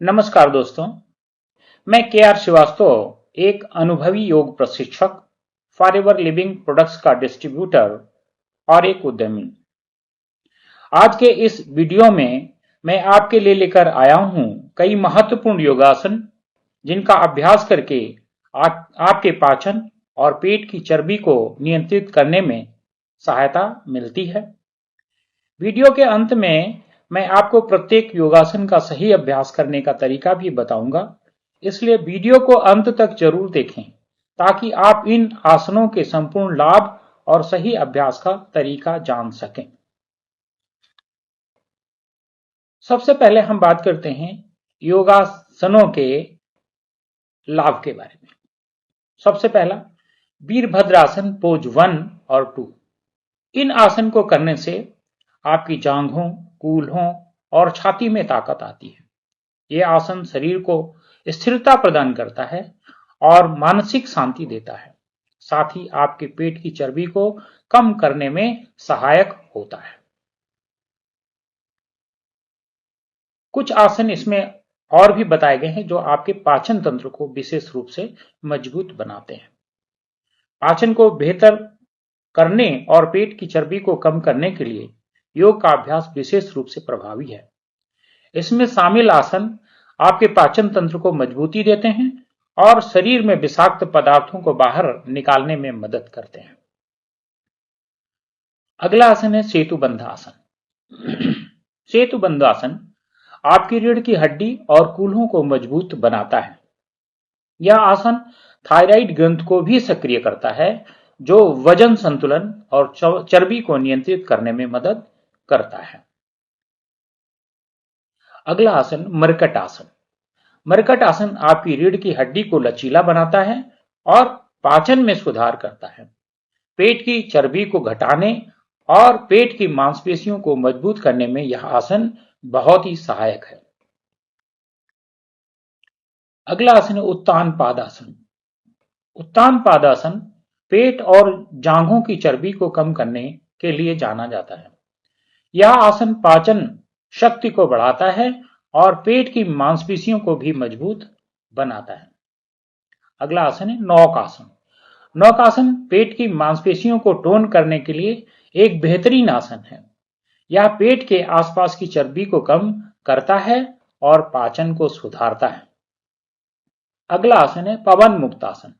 नमस्कार दोस्तों, मैं के आर श्रीवास्तव एक अनुभवी योग प्रशिक्षक, फॉरएवर लिविंग प्रोडक्ट्स का डिस्ट्रीब्यूटर और एक उद्यमी। आज के इस वीडियो में मैं आपके लिए लेकर आया हूं कई महत्वपूर्ण योगासन जिनका अभ्यास करके आपके पाचन और पेट की चर्बी को नियंत्रित करने में सहायता मिलती है। वीडियो के अंत में मैं आपको प्रत्येक योगासन का सही अभ्यास करने का तरीका भी बताऊंगा, इसलिए वीडियो को अंत तक जरूर देखें ताकि आप इन आसनों के संपूर्ण लाभ और सही अभ्यास का तरीका जान सकें। सबसे पहले हम बात करते हैं योगासनों के लाभ के बारे में। सबसे पहला वीरभद्रासन पोज 1 और 2। इन आसन को करने से आपकी जांघों, कूल्हों और छाती में ताकत आती है। यह आसन शरीर को स्थिरता प्रदान करता है और मानसिक शांति देता है। साथ ही आपके पेट की चर्बी को कम करने में सहायक होता है। कुछ आसन इसमें और भी बताए गए हैं जो आपके पाचन तंत्र को विशेष रूप से मजबूत बनाते हैं। पाचन को बेहतर करने और पेट की चर्बी को कम करने के लिए योग का अभ्यास विशेष रूप से प्रभावी है। इसमें शामिल आसन आपके पाचन तंत्र को मजबूती देते हैं और शरीर में विषाक्त पदार्थों को बाहर निकालने में मदद करते हैं। अगला आसन है सेतुबंध आसन। सेतुबंध आसन आपकी रीढ़ की हड्डी और कूल्हों को मजबूत बनाता है। यह आसन थायराइड ग्रंथ को भी सक्रिय करता है जो वजन संतुलन और चर्बी को नियंत्रित करने में मदद करता है। अगला आसन मरकट आसन। मरकट आसन आपकी रीढ़ की हड्डी को लचीला बनाता है और पाचन में सुधार करता है। पेट की चर्बी को घटाने और पेट की मांसपेशियों को मजबूत करने में यह आसन बहुत ही सहायक है। अगला आसन है उत्तान पादासन। उत्तान पादासन पेट और जांघों की चर्बी को कम करने के लिए जाना जाता है। यह आसन पाचन शक्ति को बढ़ाता है और पेट की मांसपेशियों को भी मजबूत बनाता है। अगला आसन है नौकासन। नौकासन पेट की मांसपेशियों को टोन करने के लिए एक बेहतरीन आसन है। यह पेट के आसपास की चर्बी को कम करता है और पाचन को सुधारता है। अगला आसन है पवन मुक्त आसन।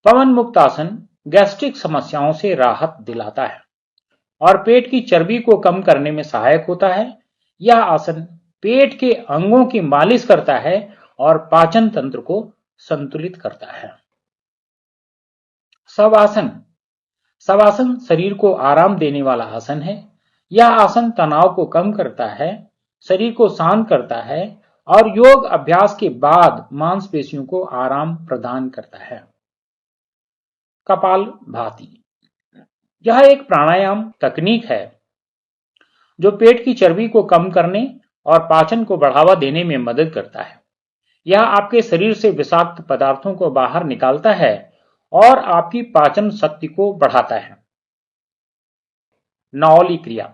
पवन मुक्त आसन गैस्ट्रिक समस्याओं से राहत दिलाता है और पेट की चर्बी को कम करने में सहायक होता है। यह आसन पेट के अंगों की मालिश करता है और पाचन तंत्र को संतुलित करता है। शवासन। शवासन शरीर को आराम देने वाला आसन है। यह आसन तनाव को कम करता है, शरीर को शांत करता है और योग अभ्यास के बाद मांसपेशियों को आराम प्रदान करता है। कपालभाति। यह एक प्राणायाम तकनीक है जो पेट की चर्बी को कम करने और पाचन को बढ़ावा देने में मदद करता है। यह आपके शरीर से विषाक्त पदार्थों को बाहर निकालता है और आपकी पाचन शक्ति को बढ़ाता है। नौली क्रिया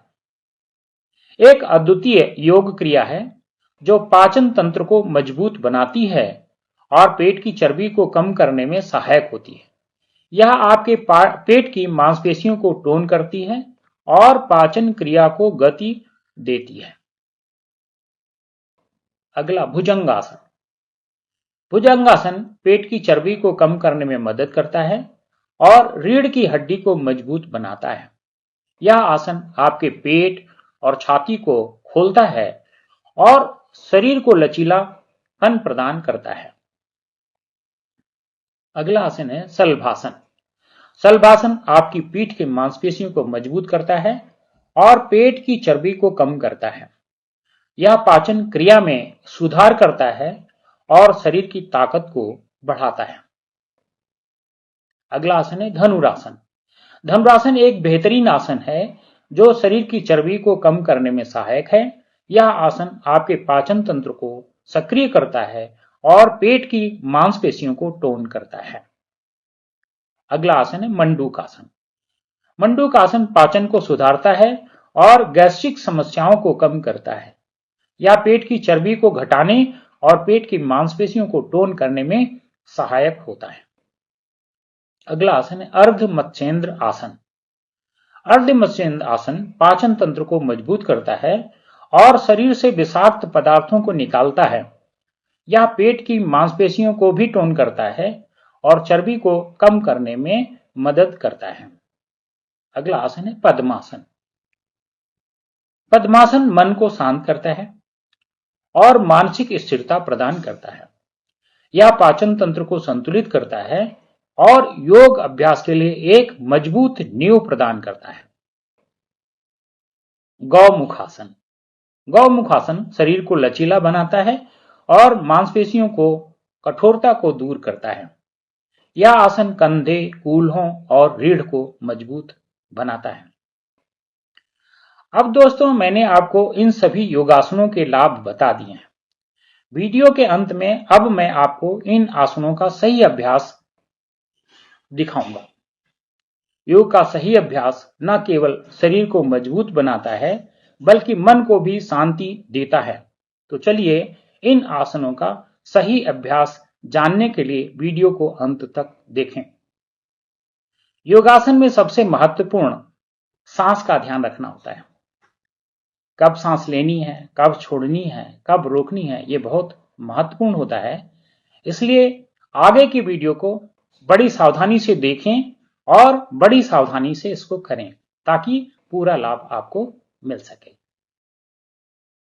एक अद्वितीय योग क्रिया है जो पाचन तंत्र को मजबूत बनाती है और पेट की चर्बी को कम करने में सहायक होती है। यह आपके पेट की मांसपेशियों को टोन करती है और पाचन क्रिया को गति देती है। अगला भुजंगासन। भुजंगासन पेट की चर्बी को कम करने में मदद करता है और रीढ़ की हड्डी को मजबूत बनाता है। यह आसन आपके पेट और छाती को खोलता है और शरीर को लचीलापन प्रदान करता है। अगला आसन है शलभासन। शलभासन आपकी पीठ के मांसपेशियों को मजबूत करता है और पेट की चर्बी को कम करता है। यह पाचन क्रिया में सुधार करता है और शरीर की ताकत को बढ़ाता है। अगला आसन है धनुरासन। धनुरासन एक बेहतरीन आसन है जो शरीर की चर्बी को कम करने में सहायक है। यह आसन आपके पाचन तंत्र को सक्रिय करता है और पेट की मांसपेशियों को टोन करता है। अगला आसन है मंडूक आसन। मंडूक आसन पाचन को सुधारता है और गैस्ट्रिक समस्याओं को कम करता है। यह पेट की चर्बी को घटाने और पेट की मांसपेशियों को टोन करने में सहायक होता है। अगला आसन है अर्ध मत्स्येंद्र आसन। अर्ध मत्स्येंद्र आसन पाचन तंत्र को मजबूत करता है और शरीर से विषाक्त पदार्थों को निकालता है। यह पेट की मांसपेशियों को भी टोन करता है और चर्बी को कम करने में मदद करता है। अगला आसन है पद्मासन। पद्मासन मन को शांत करता है और मानसिक स्थिरता प्रदान करता है। यह पाचन तंत्र को संतुलित करता है और योग अभ्यास के लिए एक मजबूत नींव प्रदान करता है। गौमुखासन। गौमुखासन शरीर को लचीला बनाता है और मांसपेशियों को कठोरता को दूर करता है। यह आसन कंधे, कूल्हों और रीढ़ को मजबूत बनाता है। अब दोस्तों मैंने आपको इन सभी योगासनों के लाभ बता दिए हैं। वीडियो के अंत में अब मैं आपको इन आसनों का सही अभ्यास दिखाऊंगा। योग का सही अभ्यास न केवल शरीर को मजबूत बनाता है बल्कि मन को भी शांति देता है। तो चलिए इन आसनों का सही अभ्यास जानने के लिए वीडियो को अंत तक देखें। योगासन में सबसे महत्वपूर्ण सांस का ध्यान रखना होता है। कब सांस लेनी है, कब छोड़नी है, कब रोकनी है, ये बहुत महत्वपूर्ण होता है। इसलिए आगे की वीडियो को बड़ी सावधानी से देखें और बड़ी सावधानी से इसको करें ताकि पूरा लाभ आपको मिल सके।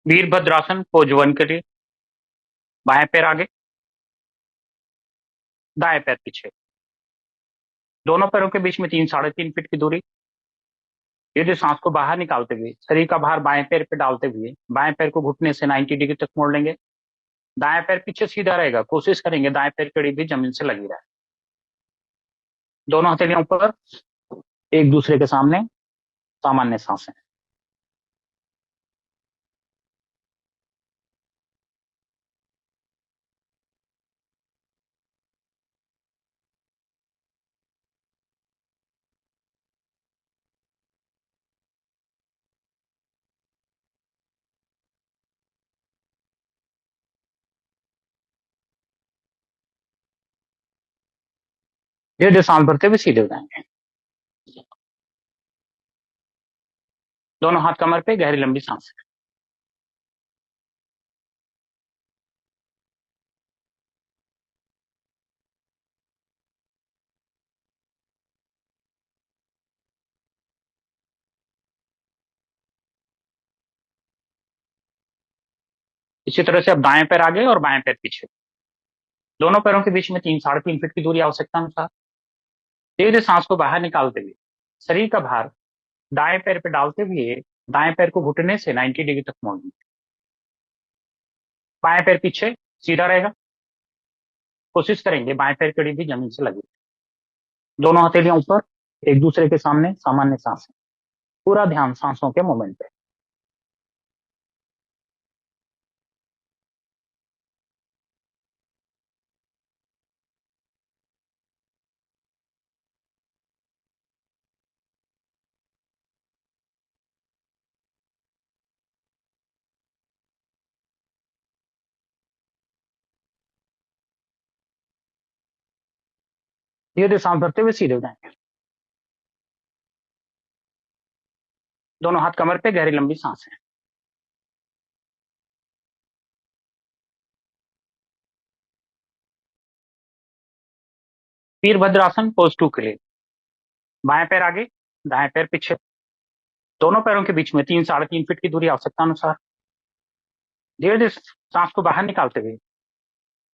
वीरभद्रासन पोज 1 करिए। बाएं पैर आगे, दाएं पैर पीछे, दोनों पैरों के बीच में 3-3.5 फीट की दूरी। ये जो सांस को बाहर निकालते हुए शरीर का भार बाएं पैर पे डालते हुए बाएं पैर को घुटने से 90 डिग्री तक मोड़ लेंगे। दाएं पैर पीछे सीधा रहेगा, कोशिश करेंगे दाएं पैर कड़ी भी जमीन से लगी रहे। दोनों हथेलियां ऊपर, एक दूसरे के सामने, सामान्य सांसें। ये जो सांस भरते हुए सीधे हो जाएंगे। दोनों हाथ कमर पे, गहरी लंबी सांस। इसी तरह से अब दाएं पैर आगे और बाएं पैर पीछे, दोनों पैरों के बीच में 3-3.5 फीट की दूरी आवश्यकता अनुसार। धीरे सांस को बाहर निकालते हुए शरीर का भार दाएं पैर पे डालते हुए दाएं पैर को घुटने से 90 डिग्री तक मोड़ना। बाएं पैर पीछे सीधा रहेगा, कोशिश करेंगे बाएं पैर कड़ी भी जमीन से लगे। दोनों हथेलियां ऊपर, एक दूसरे के सामने, सामान्य सांस। पूरा ध्यान सांसों के मूवमेंट पे। धीरे सांस भरते हुए सीधे हो जाएंगे। दोनों हाथ कमर पे, गहरी लंबी सांस है। वीरभद्रासन पोज 2 के लिए बाएं पैर आगे, दाएं पैर पीछे, दोनों पैरों के बीच में 3-3.5 फीट की दूरी आवश्यकता अनुसार। धीरे धीरे सांस को बाहर निकालते हुए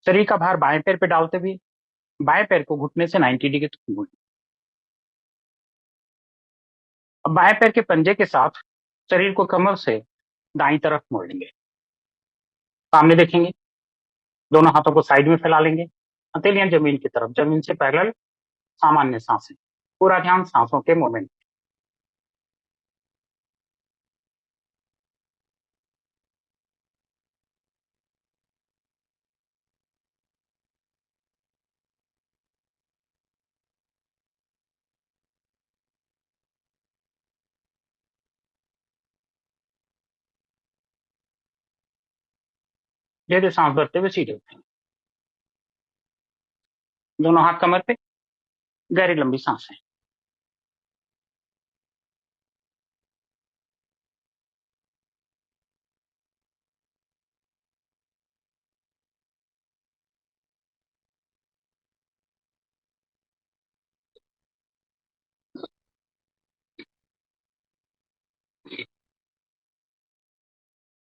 शरीर का भार बाएं पैर पे डालते हुए बाएं पैर को घुटने से 90 डिग्री तक मोड़ें। अब बाएं पैर के पंजे के साथ शरीर को कमर से दाईं तरफ मोड़ लेंगे। सामने देखेंगे, दोनों हाथों को साइड में फैला लेंगे, हथेलियां जमीन की तरफ, जमीन से पैरेलल, सामान्य सांसें। पूरा ध्यान सांसों के मूवमेंट। धीरे सांस भरते हुए सीधे उठेंगे। दोनों हाथ कमर पे, गहरी लंबी सांसें।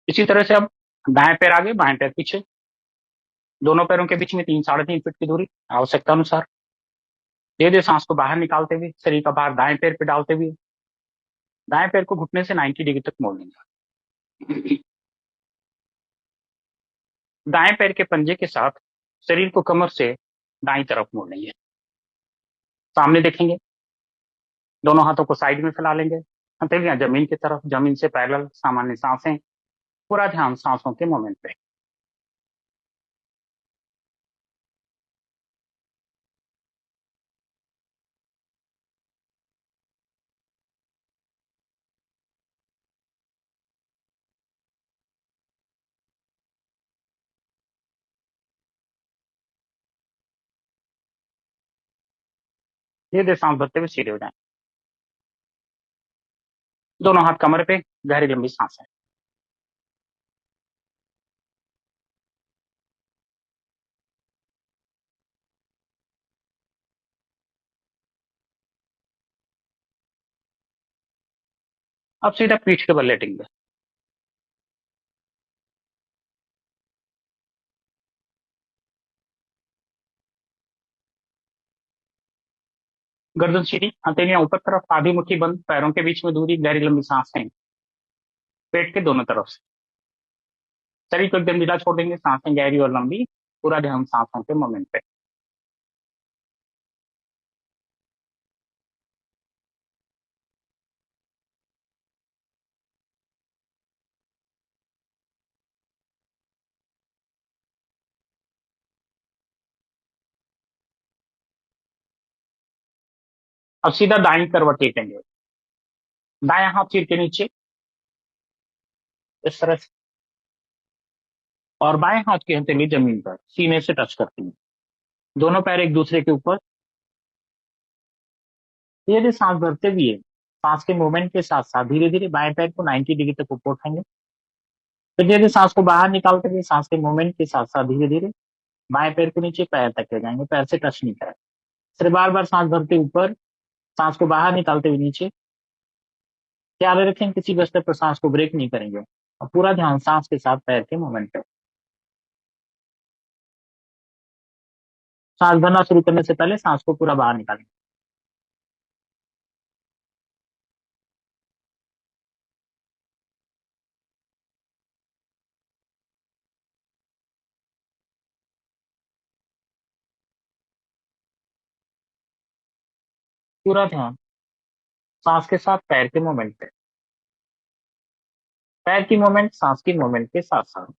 इसी तरह से अब दाएं पैर आगे, बाएं पैर पीछे, दोनों पैरों के बीच में 3-3.5 फीट की दूरी, आवश्यकता अनुसार। धीरे धीरे सांस को बाहर निकालते हुए शरीर का भार दाएं पैर पे डालते हुए दाएं पैर को घुटने से 90 डिग्री तक मोड़ लेंगे। दाएं पैर के पंजे के साथ शरीर को कमर से दाईं तरफ मोड़ लेंगे। सामने देखेंगे, दोनों हाथों को साइड में फैला लेंगे, हथेलियां जमीन की तरफ, जमीन से पैरेलल, सामान्य सांसें। पूरा ध्यान सांसों के मोमेंट पे। धीरे धीरे सांस भरते हुए सीधे हो जाएं। दोनों हाथ कमर पे, गहरी लंबी सांसें। अब सीधा पीठ के बल लेटेंगे। गर्दन सीधी, हथेलियां ऊपर तरफ, आधी मुट्ठी बंद, पैरों के बीच में दूरी, गहरी लंबी सांसें पेट के दोनों तरफ से। शरीर को एकदम ढीला छोड़ देंगे, सांसें गहरी और लंबी। पूरा ध्यान सांसों के मोमेंट पे। अब सीधा दाईं करवट लेटेंगे। दायां हाथ सिर के नीचे, इस तरह से, और बाएं हाथ की हथेली जमीन पर सीने से टच करती है। दोनों पैर एक दूसरे के ऊपर। धीरे धीरे सांस भरते हुए सांस के मूवमेंट के साथ साथ धीरे धीरे बाएं पैर को 90 डिग्री तक ऊपर उठाएंगे। फिर धीरे धीरे सांस को बाहर निकालते हुए सांस के मूवमेंट के साथ साथ धीरे धीरे बाएं पैर को नीचे पैर तक ले जाएंगे, पैर से टच नहीं करें। फिर बार बार सांस भरते ऊपर, सांस को बाहर निकालते हुए नीचे। ख्याल रखें किसी भी स्तर पर सांस को ब्रेक नहीं करेंगे, और पूरा ध्यान सांस के साथ पैर के मूवमेंट पे। सांस भरना शुरू करने से पहले सांस को पूरा बाहर निकालें। पूरा ध्यान सांस के साथ पैर के मूवमेंट पे। पैर की मूवमेंट सांस की मूवमेंट के साथ साथ।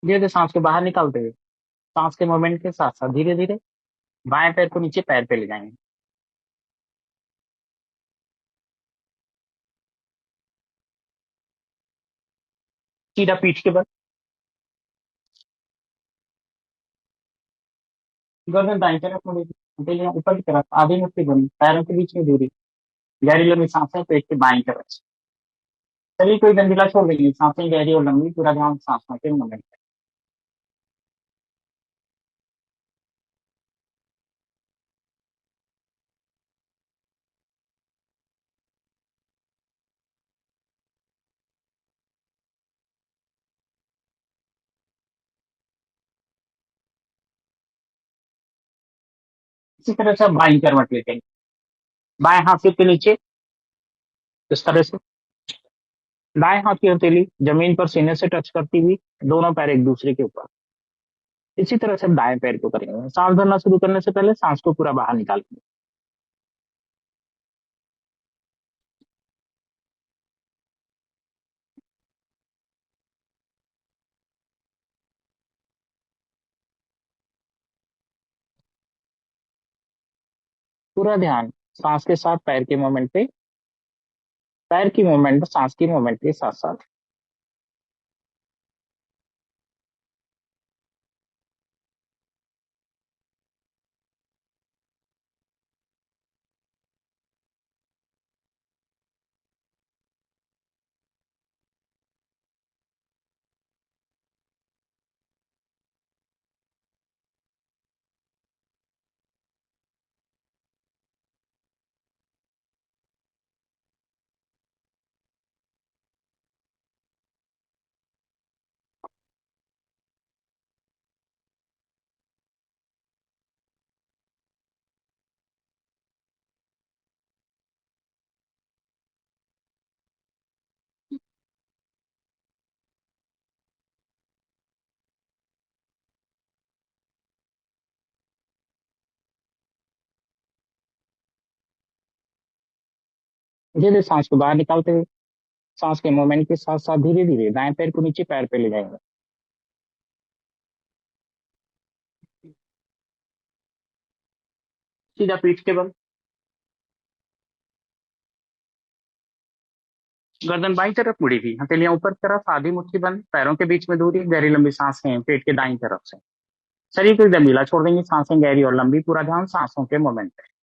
धीरे धीरे सांस को बाहर निकालते हुए सांस के मूवमेंट के साथ साथ धीरे धीरे बाएं पैर को नीचे पैर पे ले जाएंगे। सीधा पीठ के बल, गर्दन दाईं तरफ मुड़ेगी, हथेलियां ऊपर की तरफ, आधी मुट्ठी बंद, पैरों के बीच में दूरी, गहरी लंबी सांसें पेट के बाईं तरफ से। शरीर को एकदम ढीला छोड़ देंगे, सांसें गहरी और लंबी। पूरा ध्यान सांसों के मूवमेंट। इसी तरह से आप बाईं करवट लेते हैं, बाएं हाथ सिर के नीचे, इस तरह से। दाएं हाथ की हथेली जमीन पर सीने से टच करती हुई, दोनों पैर एक दूसरे के ऊपर। इसी तरह से हम दाएं पैर को करेंगे। सांस भरना शुरू करने से पहले सांस को पूरा बाहर निकालेंगे। पूरा ध्यान सांस के साथ पैर के मूवमेंट पे, पैर की मूवमेंट सांस की मूवमेंट के साथ साथ। धीरे धीरे सांस को बाहर निकालते हुए, सांस के मूवमेंट के साथ साथ धीरे धीरे दाएं पैर को नीचे पैर पे ले जाएंगे। सीधा पीठ के बल, गर्दन बाईं तरफ मुड़ी हुई, हथेलियां ऊपर की तरफ, आधी मुट्ठी बंद, पैरों के बीच में दूरी, गहरी लंबी सांसें पेट के दाईं तरफ से। शरीर को एकदम ढीला छोड़ देंगे, सांसें गहरी और लंबी, पूरा ध्यान सांसों के मूवमेंट पे।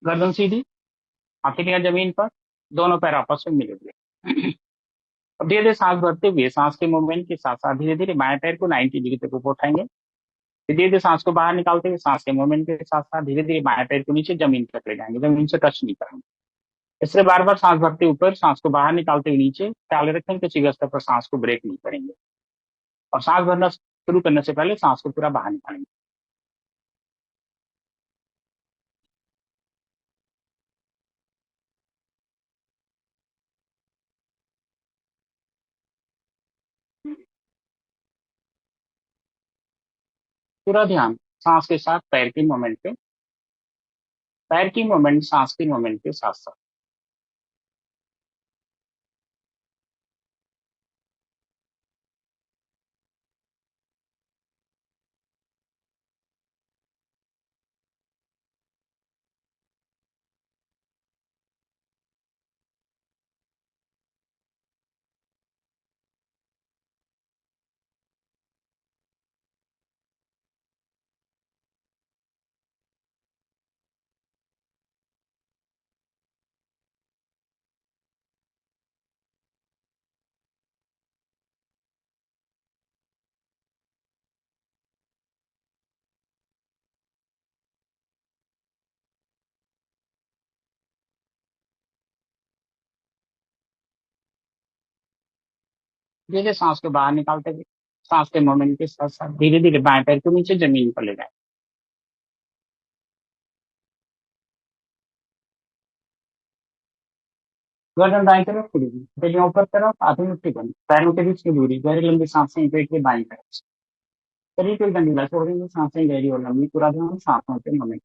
गर्दन सीधी, हथेलियां जमीन पर, दोनों पैर आपस में मिले हुए। अब धीरे धीरे सांस भरते हुए सांस के मूवमेंट के साथ साथ धीरे धीरे बाएं पैर को 90 डिग्री तक ऊपर उठाएंगे। फिर धीरे धीरे सांस को बाहर निकालते हुए सांस के मूवमेंट के साथ साथ धीरे धीरे बाएं पैर को नीचे जमीन तक ले जाएंगे, जमीन से टच नहीं करेंगे। इससे बार बार सांस भरते ऊपर, सांस को बाहर निकालते हुए नीचे, ख्याल रखें कि किसी स्तर पर सांस को ब्रेक नहीं करेंगे। और सांस भरना शुरू करने से पहले सांस को पूरा बाहर निकालेंगे। पूरा ध्यान सांस के साथ पैर की मूवमेंट पे, पैर की मूवमेंट सांस की मूवमेंट के साथ साथ। धीरे धीरे सांस को बाहर निकालते हुए सांस के मूवमेंट के साथ साथ धीरे धीरे बाएं पैर को नीचे जमीन पर ले जाए। गर्दन दाएं तरफ खुली हुई, हथेलियां ऊपर तरफ, आधी मुट्ठी बंद, पैरों के बीच की दूरी, गहरी लंबी सांसें पेट के बाईं तरफ। शरीर को एकदम ढीला छोड़ देंगे, सांसें गहरी और लंबी, पूरा ध्यान सांसों के मूवमेंट।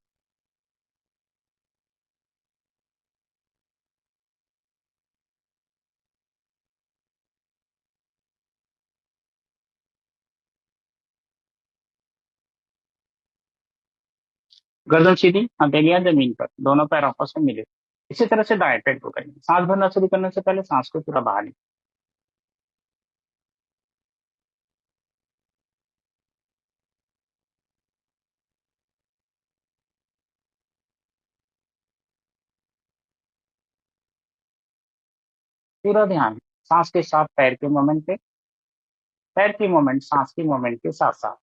गर्दन सीधी, हथेलियां जमीन पर, दोनों पैर आपस में मिले। इसी तरह से दाएं पैर को करेंगे। सांस भरना शुरू करने से पहले सांस को पूरा बाहर निकालें। पूरा ध्यान सांस के साथ पैर के मूवमेंट पे, पैर की मूवमेंट सांस की मूवमेंट के साथ साथ।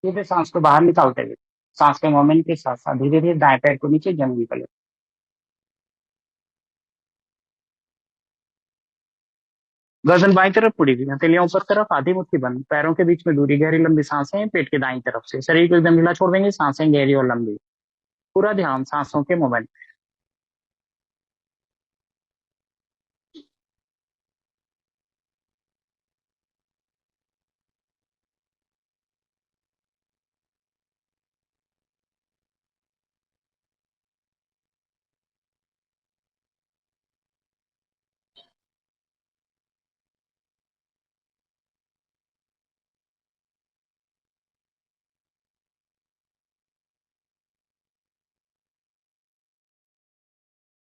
सीधे सांस को बाहर निकालते हुए सांस के मोमेंट के साथ साथ धीरे धीरे दाएं पैर को नीचे जमीन पर ले। गर्दन बाईं तरफ मुड़ी हुई, हथेलियां ऊपर तरफ, आधी मुट्ठी बंद, पैरों के बीच में दूरी, गहरी लंबी सांसें पेट के दाईं तरफ से, शरीर को एकदम ढीला छोड़ देंगे, सांसें गहरी और लंबी। पूरा ध्यान सांसों के मोमेंट।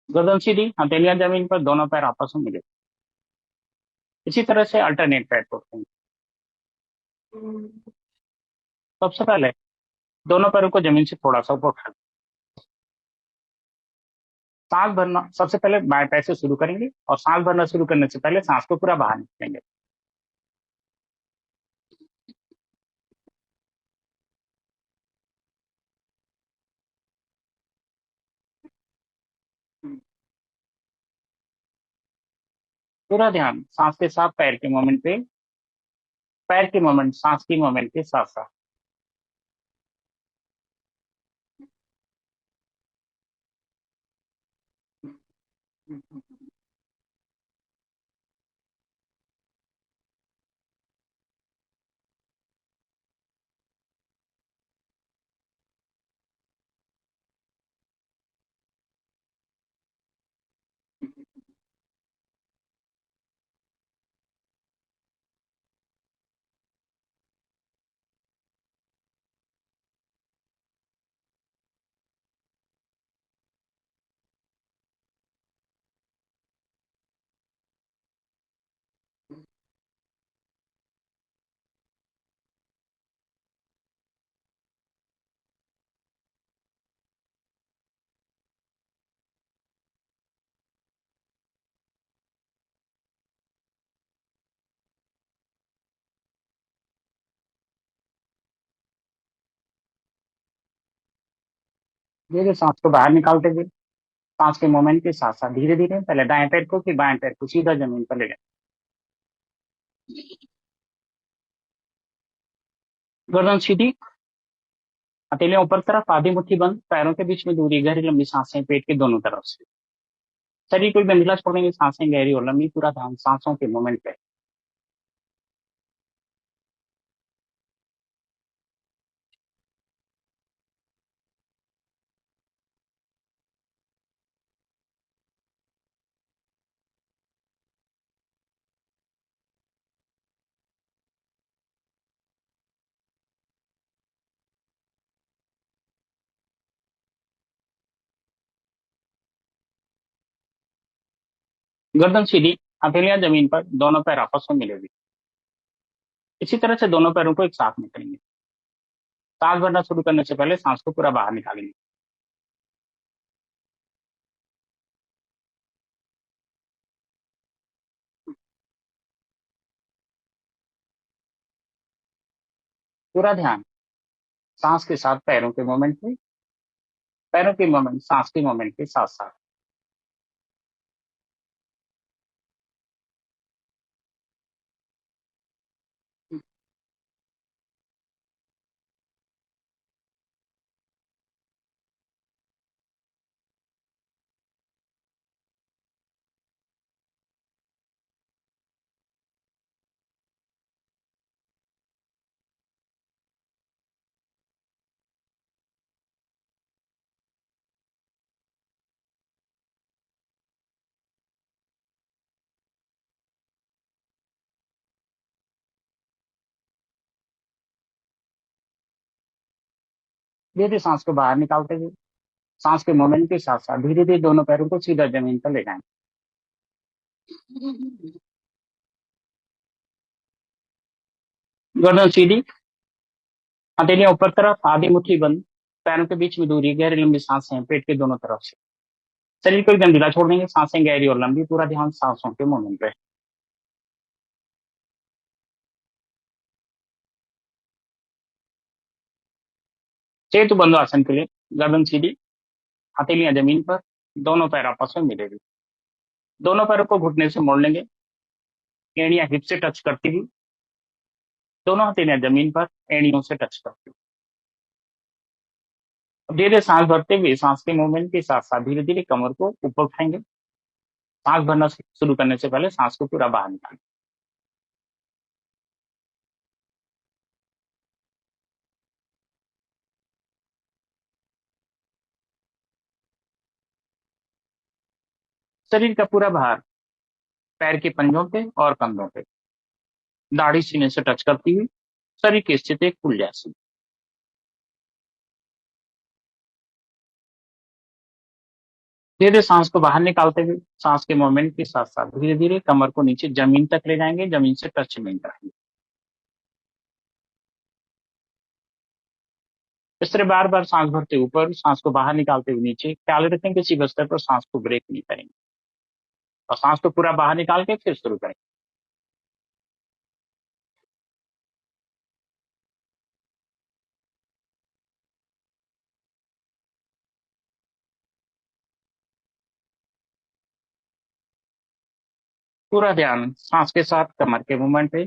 गर्दन सीधी, हथेलियां जमीन पर, दोनों पैर आपस में मिले। इसी तरह से अल्टरनेट पैर को रखेंगे। सबसे पहले दोनों पैरों को जमीन से थोड़ा सा ऊपर उठा। सांस भरना सबसे पहले बाएं पैर से शुरू करेंगे और सांस भरना शुरू करने से पहले सांस को पूरा बाहर निकालेंगे। पूरा ध्यान सांस के साथ पैर के मोमेंट पे, पैर के मोमेंट सांस की मोमेंट के साथ साथ। धीरे सांस को बाहर निकालते हुए सांस के मोमेंट के साथ साथ धीरे धीरे पहले दाएं पैर को फिर बाएं पैर को सीधा जमीन पर ले जाए। गर्दन सीधी, हथेलियां ऊपर तरफ, आधी मुट्ठी बंद, पैरों के बीच में दूरी, गहरी लंबी सांसें पेट के दोनों तरफ से, शरीर को एकदम ढीला छोड़ेंगे, सांसें गहरी और लंबी। पूरा ध्यान सांसों के मोमेंट पे। गर्दन सीधी, हथेलियां जमीन पर, दोनों पैर आपस में मिले हुए। इसी तरह से दोनों पैरों को एक साथ में करेंगे। सांस भरना शुरू करने से पहले सांस को पूरा बाहर निकालेंगे। पूरा ध्यान सांस के साथ पैरों के मोमेंट पे, पैरों के मोमेंट सांस के मोमेंट के साथ साथ। धीरे धीरे सांस को बाहर निकालते हुए सांस के मोमेंट के साथ साथ धीरे धीरे दोनों पैरों को सीधा जमीन पर ले जाएंगे। गर्दन सीधी, हथेलियां ऊपर तरफ, आधी मुट्ठी बंद, पैरों के बीच में दूरी, गहरी लंबी सांसें पेट के दोनों तरफ से, शरीर को एकदम ढीला छोड़ देंगे, सांसें गहरी और लंबी। पूरा ध्यान सांसों के मोमेंट पे। सेतुबंध आसन के लिए गर्दन सीधी, हथेलियां जमीन पर, दोनों पैर आपस में मिले हुए, दोनों पैरों को घुटने से मोड़ लेंगे, एड़ियां हिप से टच करती हुई, दोनों हथेलियां जमीन पर, एड़ियों से टच करती हुई। अब धीरे धीरे सांस भरते हुए सांस के मूवमेंट के साथ साथ धीरे धीरे कमर को ऊपर उठाएंगे। सांस भरना शुरू करने से पहले सांस को पूरा बाहर निकालें। शरीर का पूरा भार पैर के पंजों पे और कंधों पे, दाढ़ी सीने से टच करती हुई, शरीर की स्थिति एक फूल जैसी। धीरे धीरे सांस को बाहर निकालते हुए सांस के मूवमेंट के साथ साथ धीरे धीरे कमर को नीचे जमीन तक ले जाएंगे, जमीन से टच नहीं करेंगे। इस तरह बार बार सांस भरते ऊपर, सांस को बाहर निकालते हुए नीचे, ख्याल रखें किसी भी स्तर पर सांस को ब्रेक नहीं करेंगे और सांस को पूरा बाहर निकाल के फिर शुरू करेंगे। पूरा ध्यान सांस के साथ कमर के मूवमेंट पे,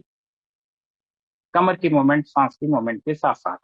कमर की मूवमेंट सांस की मूवमेंट के साथ साथ।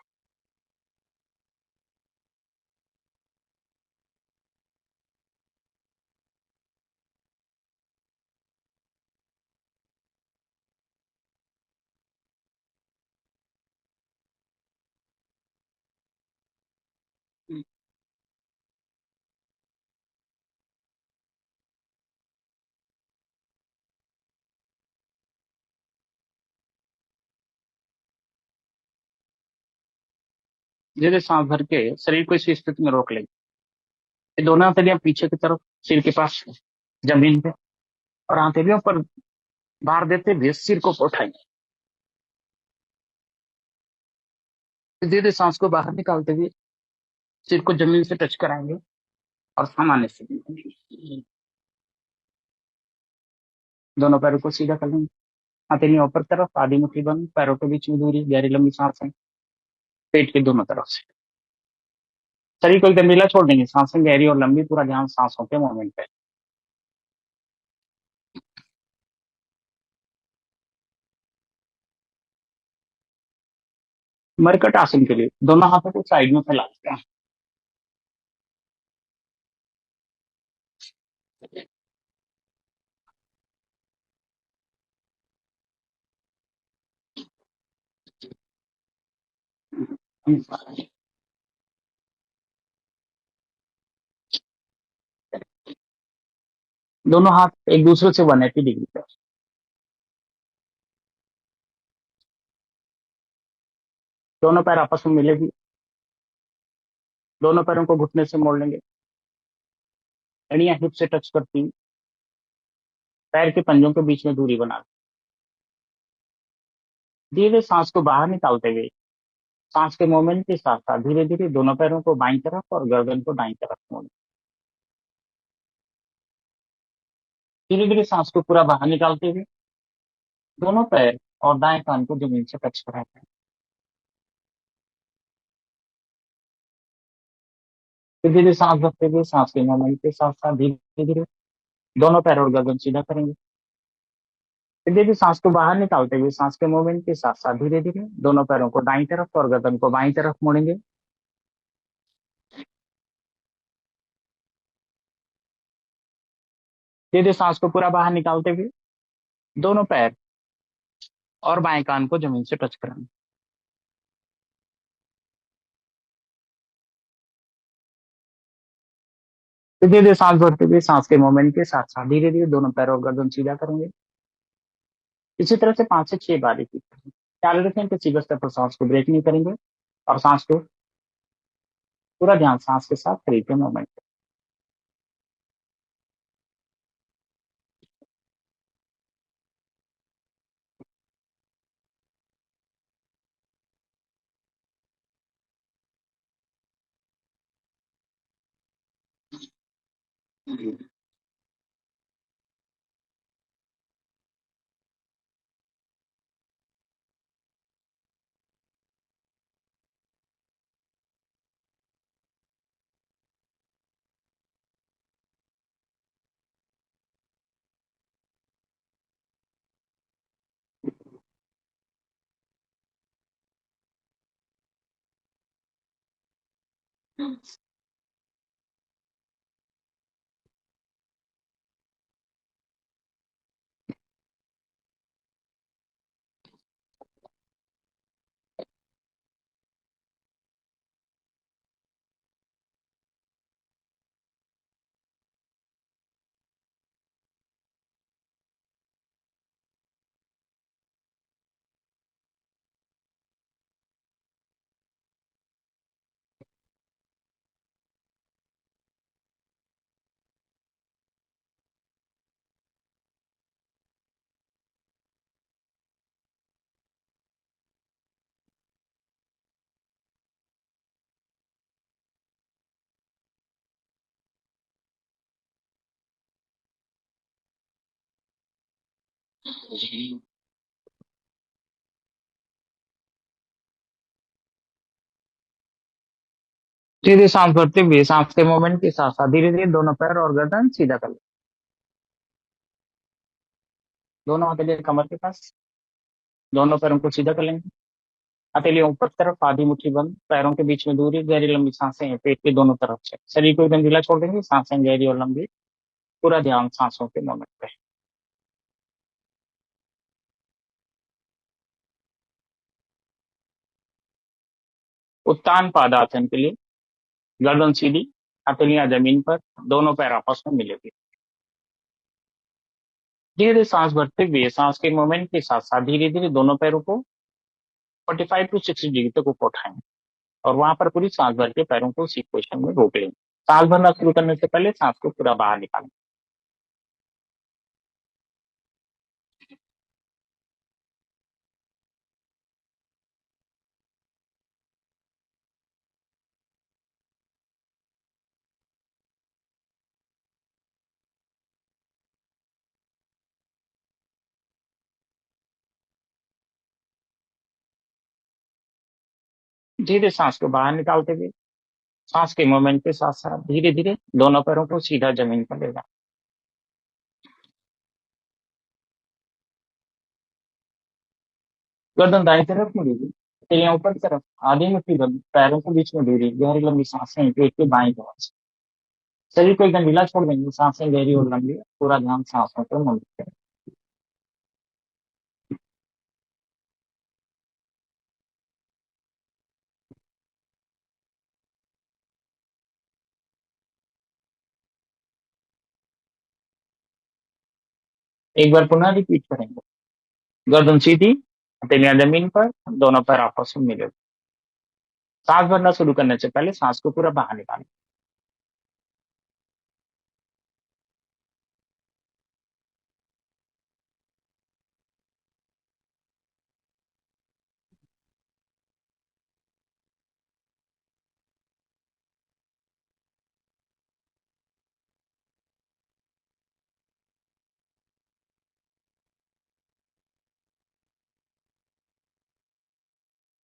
धीरे धीरे सांस भर के शरीर को इस स्थिति में रोक लेंगे। ये दोनों हथेलियां पीछे की तरफ सिर के पास जमीन पे, और हथेलियों पर भार देते हुए सिर को उठाएंगे। धीरे धीरे सांस को बाहर निकालते हुए सिर को जमीन से टच कराएंगे और सामान्य स्थिति में दोनों पैरों को सीधा कर लेंगे। हथेलियां ऊपर तरफ, आधी मुट्ठी बंद, पैरों के बीच में दूरी, गहरी लंबी सांसें पेट के दोनों तरफ से। शरीर को एकदम ढीला छोड़ देंगे, सांसें गहरी और लंबी, पूरा ध्यान सांसों के मूवमेंट पे। मरकट आसन के लिए दोनों हाथों को साइड में फैला देते हैं। दोनों हाथ एक दूसरे से 180 डिग्री पर, दोनों पैर आपस में मिले हुए, दोनों पैरों को घुटने से मोड़ लेंगे, एड़ियां हिप से टच करती हुई, पैर के पंजों के बीच में दूरी बना लें। धीरे धीरे सांस को बाहर निकालते हुए सांस के मूवमेंट के साथ साथ धीरे धीरे दोनों पैरों को बाईं तरफ और गर्दन को दाईं तरफ मोड़ें। धीरे धीरे सांस को पूरा बाहर निकालते हुए दोनों पैर और दाएं कान को जमीन से टच कराते हैं। फिर धीरे सांस भरते हुए सांस के मूवमेंट के साथ साथ धीरे धीरे दोनों पैर और गर्दन सीधा करेंगे। फिर धीरे सांस को बाहर निकालते हुए सांस के मूवमेंट के साथ साथ धीरे धीरे दोनों पैरों को दाईं तरफ और गर्दन को बाईं तरफ मोड़ेंगे। धीरे धीरे सांस को पूरा बाहर निकालते हुए दोनों पैर और बाएं कान को जमीन से टच कराएंगे। फिर धीरे धीरे सांस भरते हुए सांस के मूवमेंट के साथ साथ धीरे धीरे दोनों पैर और गर्दन सीधा करेंगे। इसी तरह से 5 से 6 बार रिपीट करेंगे। ख्याल रखें कि सीबस पर सांस को ब्रेक नहीं करेंगे और सांस को पूरा ध्यान सांस के साथ शरीर के मूवमेंट। सीधे सांस भरते हुए सांस के मूवमेंट के साथ साथ धीरे धीरे दोनों पैर और गर्दन सीधा कर लें। दोनों हथेलियां कमर के पास, दोनों पैरों को सीधा कर लेंगे। हथेलियां ऊपर की तरफ, आधी मुट्ठी बंद, पैरों के बीच में दूरी, गहरी लंबी सांसें हैं पेट के दोनों तरफ से। शरीर को एकदम ढीला छोड़ देंगे, सांसें गहरी और लंबी, पूरा ध्यान सांसों के मूवमेंट पे। उत्तान पादासन के लिए गर्दन सीधी, हथेलियां जमीन पर, दोनों पैर आपस में मिले हुए। धीरे धीरे सांस भरते हुए सांस के मूवमेंट के साथ साथ धीरे धीरे दोनों पैरों को 45 to 60 डिग्री तक ऊपर उठाएं और वहां पर पूरी सांस भर के पैरों को उसी पोजिशन में रोक लें। सांस भरना शुरू करने से पहले सांस को पूरा बाहर निकालें। धीरे सांस को बाहर निकालते हुए सांस के मूवमेंट के साथ साथ धीरे धीरे दोनों पैरों को सीधा जमीन पर ले जाएं। गर्दन दाएं तरफ मुड़ेगी, हथेलियां ऊपर की तरफ, आधी मुट्ठी बंद, पैरों के बीच में दूरी, गहरी लंबी सांसें पेट के बाईं तरफ से। शरीर को एकदम ढीला छोड़ देंगे, सांसें गहरी और लंबी, पूरा ध्यान सांसों पर मूवमेंट करें। एक बार पुनः रिपीट करेंगे। गर्दन सीधी, हथेलियां जमीन पर, दोनों पैर आपस में मिले। सांस भरना शुरू करने से पहले सांस को पूरा बाहर निकालें।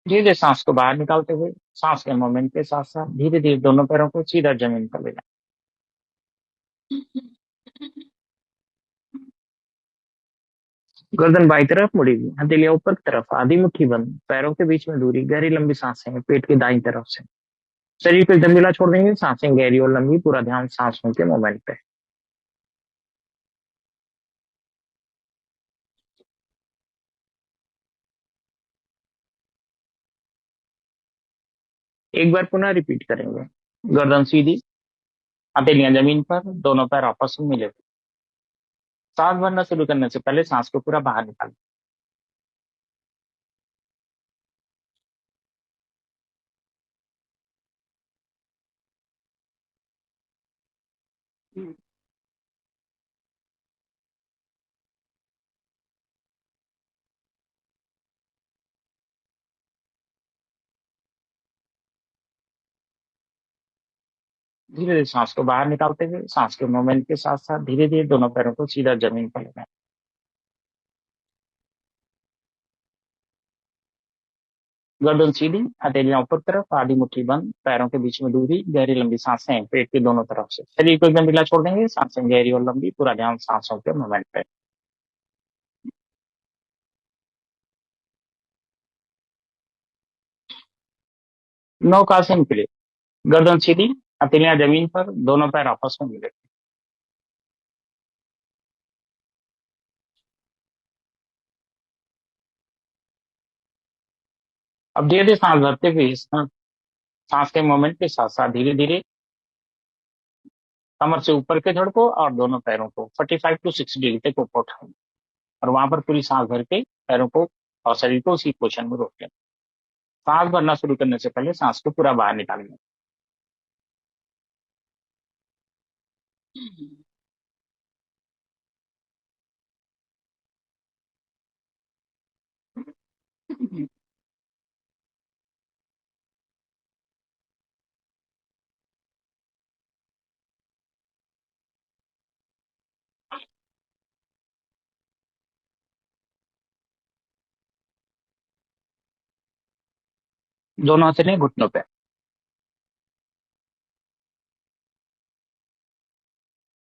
धीरे धीरे सांस को बाहर निकालते हुए सांस के मूवमेंट के साथ साथ धीरे धीरे दोनों पैरों को सीधा जमीन पर ले जाएं। गर्दन बाई तरफ मुड़ेगी, हथेलियां ऊपर की तरफ, आधी मुट्ठी बंद, पैरों के बीच में दूरी, गहरी लंबी सांसें पेट की दाईं तरफ से। शरीर को एकदम ढीला छोड़ देंगे, सांसें गहरी और लंबी, पूरा ध्यान सांसों के मूवमेंट पे। एक बार पुनः रिपीट करेंगे। गर्दन सीधी, हथेलियां जमीन पर, दोनों पैर आपस में मिले। सांस भरना शुरू करने से पहले सांस को पूरा बाहर निकालें। धीरे धीरे सांस को बाहर निकालते हुए सांस के मूवमेंट के साथ साथ धीरे धीरे दोनों पैरों को सीधा जमीन पर लगाएं। गर्दन सीधी, हथेलियां ऊपर की तरफ, आधी मुट्ठी बंद, पैरों के बीच में दूरी, गहरी लंबी सांसें पेट के दोनों तरफ से। शरीर को एकदम ढीला छोड़ देंगे, सांसें गहरी और लंबी, पूरा ध्यान सांसों के मूवमेंट पे। नौकासन के लिए गर्दन सीधी, हथेलियां जमीन पर, दोनों पैर आपस में मिले। अब धीरे धीरे सांस भरते हुए सांस के मोमेंट के साथ साथ धीरे धीरे कमर से ऊपर के धड़ को और दोनों पैरों को 45 to 60 डिग्री तक ऊपर उठाएं और वहां पर पूरी सांस भर के पैरों को और शरीर को उसी पोजिशन में रोक लें। सांस भरना शुरू करने से पहले सांस को पूरा बाहर निकालेंगे। दोनों हथेलियां घुटनों पे।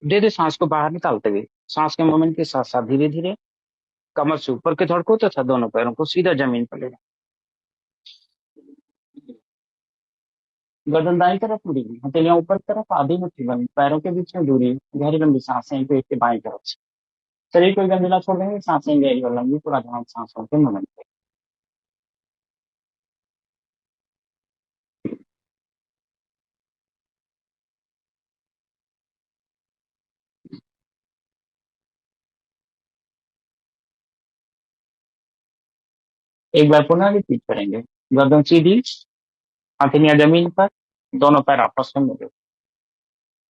धीरे धीरे सांस को बाहर निकालते हुए सांस के मोमेंट के साथ साथ धीरे धीरे कमर से ऊपर के धड़ को तथा दोनों पैरों को सीधा जमीन पर ले जाएं। गर्दन दाईं तरफ मुड़ी हुई, हथेलियां ऊपर की तरफ, आधी मुट्ठी बंद, पैरों के बीच में दूरी, गहरी लंबी सांसें पेट के बाईं तरफ से। शरीर को एकदम ढीला छोड़ देंगे, सांसें गहरी और लंबी, पूरा ध्यान सांसों के मोमेंट पे। एक बार पुनः रिपीट करेंगे। गर्दन सीधी, हथेलियां जमीन पर, दोनों पैर आपस में मिले।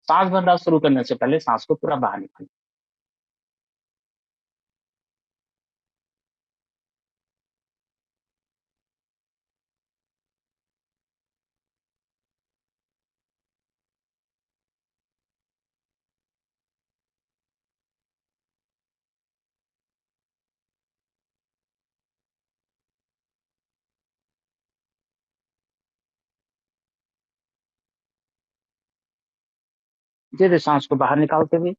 सांस भरना शुरू करने से पहले सांस को पूरा बाहर निकालें। धीरे सांस को बाहर निकालते हुए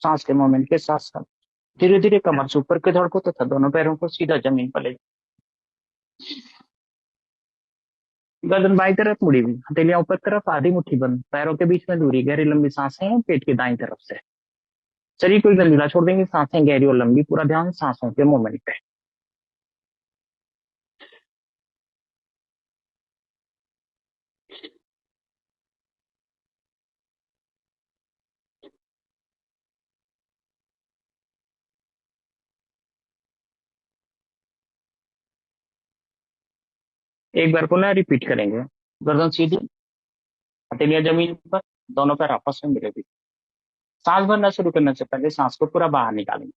सांस के मोमेंट के साथ साथ धीरे धीरे कमर से ऊपर के धड़ को तथा दोनों पैरों को सीधा जमीन पर ले। गर्दन बाईं तरफ मुड़ी हुई, हथेलियां ऊपर तरफ, आधी मुट्ठी बंद, पैरों के बीच में दूरी, गहरी लंबी सांसें हैं पेट की दाईं तरफ से। शरीर को एकदम ढीला छोड़ देंगे, सांसें गहरी और लंबी, पूरा ध्यान सांसों के मोमेंट पे। एक बार पुनः रिपीट करेंगे। गर्दन सीधी, हथेलियां जमीन पर, दोनों पैर आपस में मिले हुए। सांस भरना शुरू करने से पहले सांस को पूरा बाहर निकालेंगे।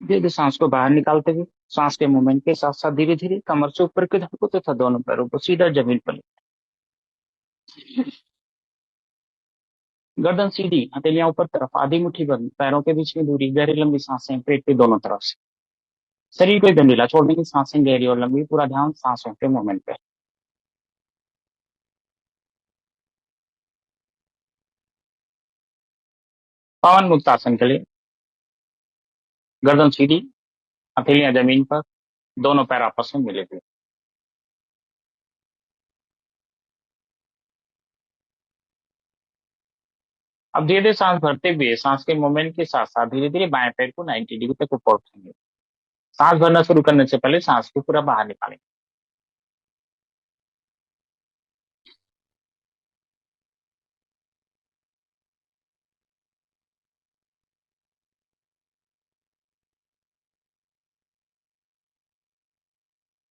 धीरे धीरे सांस को बाहर निकालते हुए सांस के मूवमेंट के साथ साथ धीरे धीरे कमर से ऊपर की तरफ तथा दोनों पैरों को सीधा जमीन पर ले। गर्दन सीधी, हथेलियां ऊपर तरफ, आधी मुट्ठी बंद, पैरों के बीच में दूरी, गहरी लंबी सांसें पेट के दोनों तरफ से। शरीर को एकदम ढीला छोड़ देंगे, सांसें गहरी और लंबी, पूरा ध्यान सांसों के मूवमेंट पे। पवन मुक्त आसन के लिए गर्दन सीधी, हथेलियां जमीन पर, दोनों पैर आपस में मिले हुए। अब धीरे धीरे सांस भरते हुए सांस के मूवमेंट के साथ साथ धीरे धीरे बाएं पैर को 90 डिग्री तक ऊपर उठाएंगे। सांस भरना शुरू करने से पहले सांस को पूरा बाहर निकालेंगे।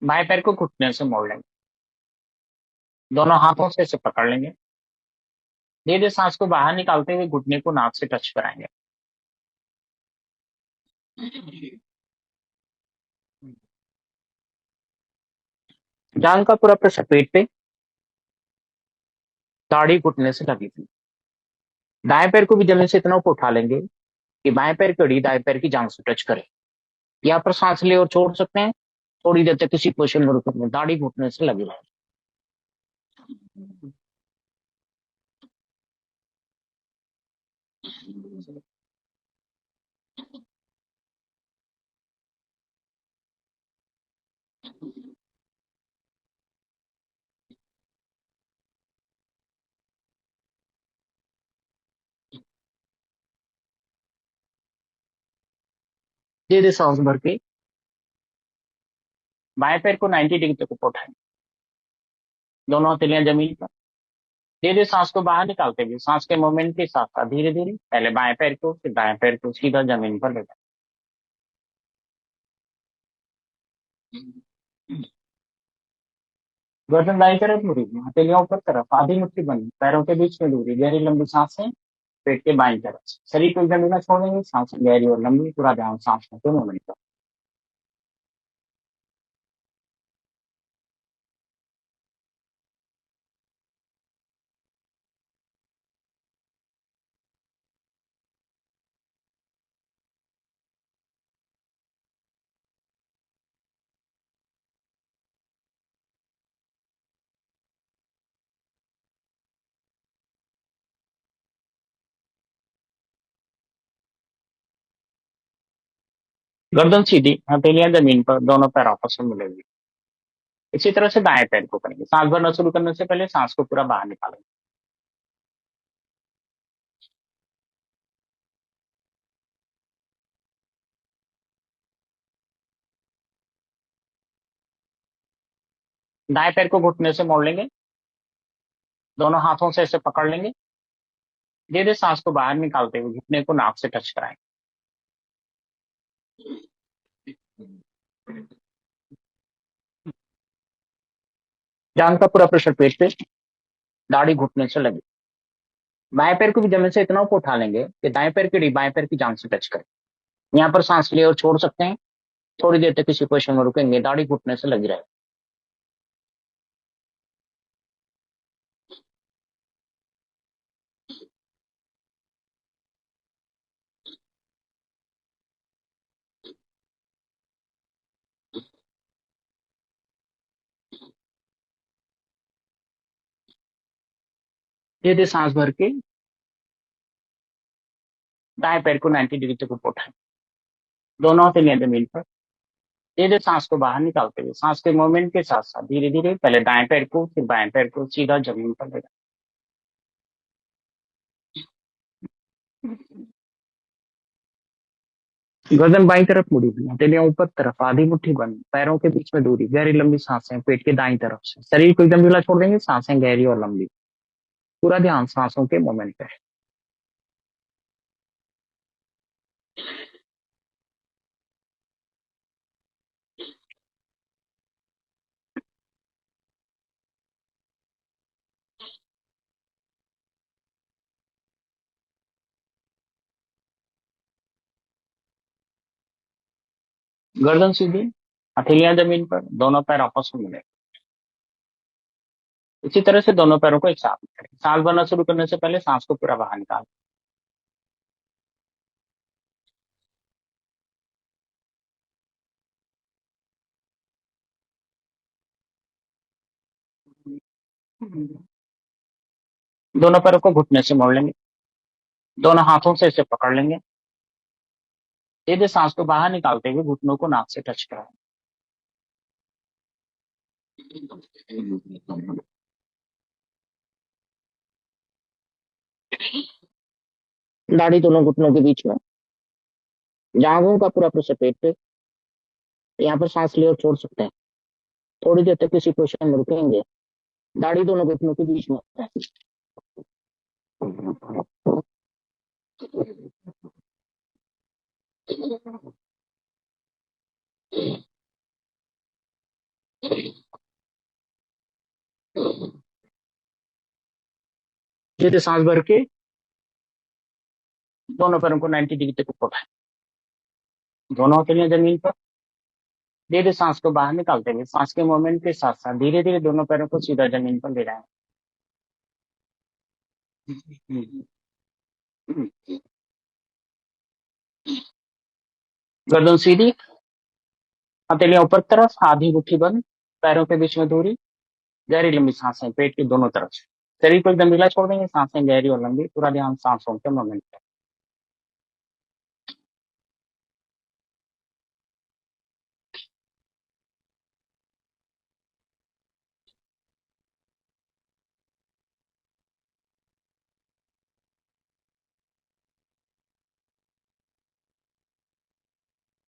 बाएं पैर को घुटने से मोड़ लेंगे, दोनों हाथों से इसे पकड़ लेंगे। धीरे धीरे सांस को बाहर निकालते हुए घुटने को नाक से टच कराएंगे। जांघ का पूरा प्रेशर पेट पे, दाढ़ी घुटने से लगी थी। दाएं पैर को भी जमीन से इतना ऊपर उठा लेंगे कि बाएं पैर की अड़ी दाएं पैर की जांघ से टच करे। यहाँ पर सांस ले और छोड़ सकते हैं। थोड़ी देर तक किसी पोजिशन में रुकेंगे, दाढ़ी घुटने से लगी रहे। धीरे धीरे सांस भर के बाएं पैर को 90 डिग्री तक ऊपर उठाएंगे, दोनों हथेलियां जमीन पर। धीरे धीरे सांस को बाहर निकालते हुए सांस के मूवमेंट के साथ साथ धीरे धीरे पहले बाएं पैर को फिर दाएं पैर को सीधा जमीन पर ले जाए। गर्दन दाई तरफ मुड़ी, हथेलियां ऊपर तरफ, आधी मुट्ठी बंद, पैरों के बीच में दूरी, गहरी लंबी सांसें पेट के बाईं तरफ से। शरीर को एकदम ढीला छोड़ेंगे, सांसें गहरी और लंबी, पूरा ध्यान सांसों के मूवमेंट पर। गर्दन सीधी, हथेलियां जमीन पर, दोनों पैर आपस में मिलेंगे। इसी तरह से दाएं पैर को करेंगे। सांस भरना शुरू करने से पहले सांस को पूरा बाहर निकालेंगे। दाएं पैर को घुटने से मोड़ लेंगे, दोनों हाथों से ऐसे पकड़ लेंगे। धीरे धीरे सांस को बाहर निकालते हुए घुटने को नाक से टच कराएंगे। जांघ का पूरा प्रेशर पेट पे, दाढ़ी घुटने से लगे। बाएं पैर को भी जमीन से इतना ऊपर उठा लेंगे कि दाएं पैर की रीढ़ बाएं पैर की जांघ से टच करे। यहाँ पर सांस ले और छोड़ सकते हैं। थोड़ी देर तक किसी पोजिशन में रुकेंगे, दाढ़ी घुटने से लगी रहे। धीरे धीरे सांस भर के दाएं पैर को 90 डिग्री तक ऊपर उठाएं, दोनों हथेलियां जमीन पर। धीरे धीरे सांस को बाहर निकालते हुए सांस के मूवमेंट के साथ साथ धीरे धीरे पहले दाएं पैर को फिर बाएं पैर को सीधा जमीन पर ले जाए। गर्दन बाईं तरफ मुड़ी हुई, हथेलियां ऊपर तरफ, आधी मुट्ठी बंद, पैरों के बीच में दूरी, गहरी लंबी सांसें पेट के दाईं तरफ से। शरीर को एकदम ढीला छोड़ देंगे, सांसें गहरी और लंबी, पूरा ध्यान सांसों के मूवमेंट पे है। गर्दन सीधी, हथेलियां जमीन पर, दोनों पैर आपस में मिले। इसी तरह से दोनों पैरों को एक साथ करें। सांस भरना शुरू करने से पहले सांस को पूरा बाहर निकाल। दोनों पैरों को घुटने से मोड़ लेंगे, दोनों हाथों से इसे पकड़ लेंगे। धीरे धीरे सांस को बाहर निकालते हुए घुटनों को नाक से टच कराएं। दाढ़ी दोनों घुटनों के बीच में, जांघों का पूरा प्रेशर पेट पे। यहाँ पर सांस ले और छोड़ सकते हैं। थोड़ी देर तक किसी पोजिशन में रुकेंगे, दाढ़ी दोनों घुटनों के बीच में। धीरे सांस भर के दोनों पैरों को 90 डिग्री तक ऊपर उठाएं, दोनों हथेलियां जमीन पर। धीरे धीरे सांस को बाहर निकालते हुए सांस के मूवमेंट के साथ साथ धीरे धीरे दोनों पैरों को सीधा जमीन पर ले जाएं। गर्दन सीधी, हथेलियां ऊपर की तरफ, आधी मुट्ठी बंद, पैरों के बीच में दूरी, गहरी लंबी सांसें पेट की दोनों तरफ से। शरीर को एकदम ढीला छोड़ देंगे, सांसें गहरी और लंबी, पूरा ध्यान सांसों के मोमेंट पे।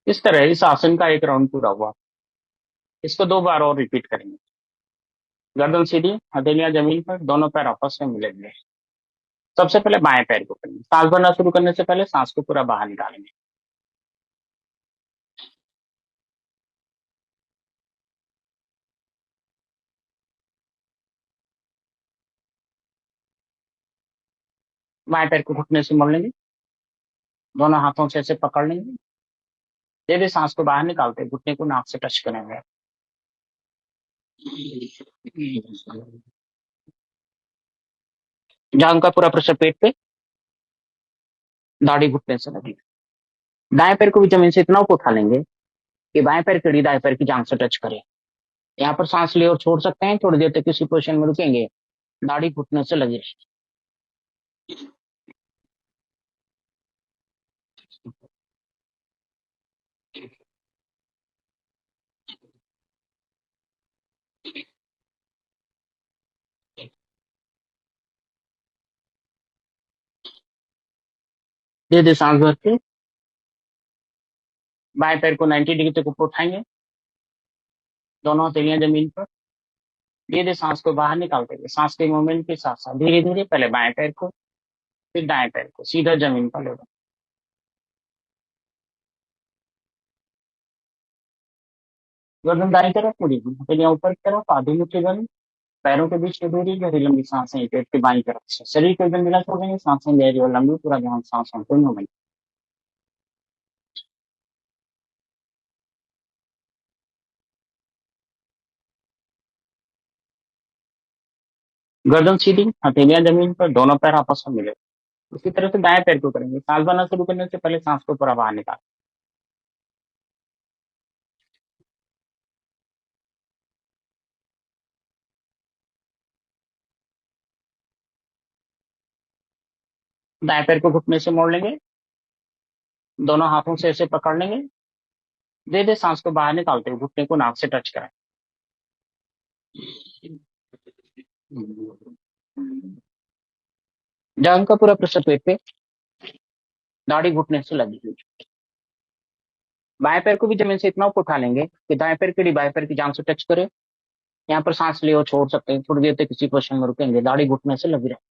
इस तरह इस आसन का एक राउंड पूरा हुआ। इसको 2 बार और रिपीट करेंगे। गर्दन सीधी, हथेलियां जमीन पर, दोनों पैर आपस में मिलेंगे। सबसे पहले बाएं पैर को करेंगे। सांस भरना शुरू करने से पहले सांस को पूरा बाहर निकालेंगे। बाएं पैर को घुटने से मोड़ लेंगे, दोनों हाथों से ऐसे पकड़ लेंगे। धीरे सांस को बाहर निकालते घुटने को नाक से टच करेंगे। जांग का पूरा प्रेशर पेट पे, दाढ़ी घुटने से लगी। दाएं पैर को भी जमीन से इतना ऊपर उठा लेंगे कि बाएं पैर की रीढ़ दाएं पैर की जांग से टच करे। यहाँ पर सांस ले और छोड़ सकते हैं, थोड़ी देर तक किसी पोजिशन में रुकेंगे, दाढ़ी घुटने से लगी रहेगी। धीरे धीरे सांस भर के बाएं पैर को 90 डिग्री तक ऊपर उठाएंगे, दोनों हथेलियां जमीन पर। धीरे धीरे सांस को बाहर निकालते हुए सांस के मूवमेंट के साथ साथ धीरे धीरे पहले बाएं पैर को, फिर दाएं पैर को सीधा जमीन पर ले लो। गर्दन दाईं तरफ मुड़ी, हथेलियां ऊपर की तरफ, आधी मुट्ठी बंद, पैरों के बीच की दूरी, गहरी लंबी सांसें पेट की बाईं तरफ से। शरीर को एकदम मिला छोड़ देंगे, सांसें गहरी और लंबी, पूरा ध्यान सांसों पे मूवमेंट। गर्दन सीधी, हथेलियां जमीन पर, दोनों पैर आपस में मिले। उसी तरह से दाएं पैर को करेंगे। सांस भरना शुरू करने से पहले सांस को पूरा बाहर निकाल। दाएं पैर को घुटने से मोड़ लेंगे, दोनों हाथों से ऐसे पकड़ लेंगे। धीरे धीरे सांस को बाहर निकालते हुए घुटने को नाक से टच करें। जांग का पूरा प्रेशर पेट पे, दाढ़ी घुटने से लगी हुई। बाएं पैर को भी जमीन से इतना ऊपर उठा लेंगे कि दाएं पैर की रीढ़ बाएं पैर की जांग से टच करे। यहाँ पर सांस ले और छोड़ सकते हैं, थोड़ी देर तक किसी पोजिशन में रुकेंगे, दाढ़ी घुटने से लगी रहे।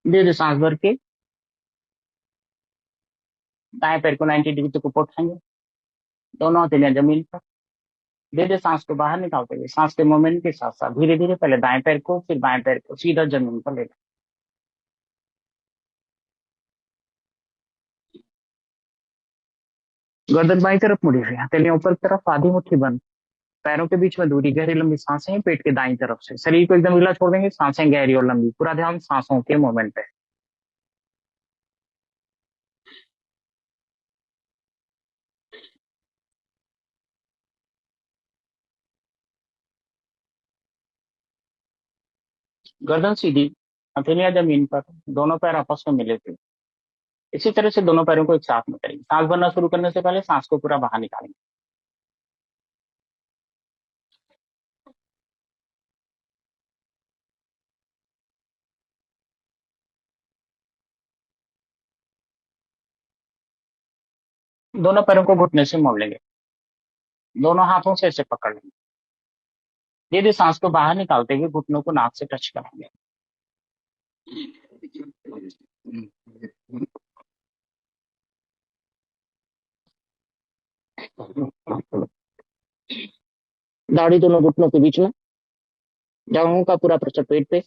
धीरे धीरे सांस भर के दाएं पैर को 90 डिग्री तक ऊपर उठाएंगे, दोनों हथेलियां जमीन पर। धीरे धीरे सांस को बाहर निकालते हुए सांस के मूवमेंट के साथ साथ धीरे धीरे पहले दाएं पैर को, फिर बाएं पैर को सीधा जमीन पर ले लें। गर्दन बाईं तरफ मुड़ी हुई, हथेलियां ऊपर की तरफ, आधी मुट्ठी बंद, पैरों के बीच में दूरी, गहरी लंबी सांसें पेट के दाईं तरफ से। शरीर को एकदम ढीला छोड़ देंगे, सांसें गहरी और लंबी, पूरा ध्यान सांसों के मूवमेंट पे। गर्दन सीधी, हथेलियां जमीन पर, दोनों पैर आपस में मिले थे। इसी तरह से दोनों पैरों को एक साथ में करेंगे। सांस भरना शुरू करने से पहले सांस को पूरा बाहर निकालेंगे। दोनों पैरों को घुटने से मोड़ लेंगे, दोनों हाथों से ऐसे पकड़ लेंगे। धीरे धीरे सांस को बाहर निकालते हुए घुटनों को नाक से टच करेंगे। दाढ़ी दोनों घुटनों के बीच में, जांघों का पूरा प्रेशर पेट पे,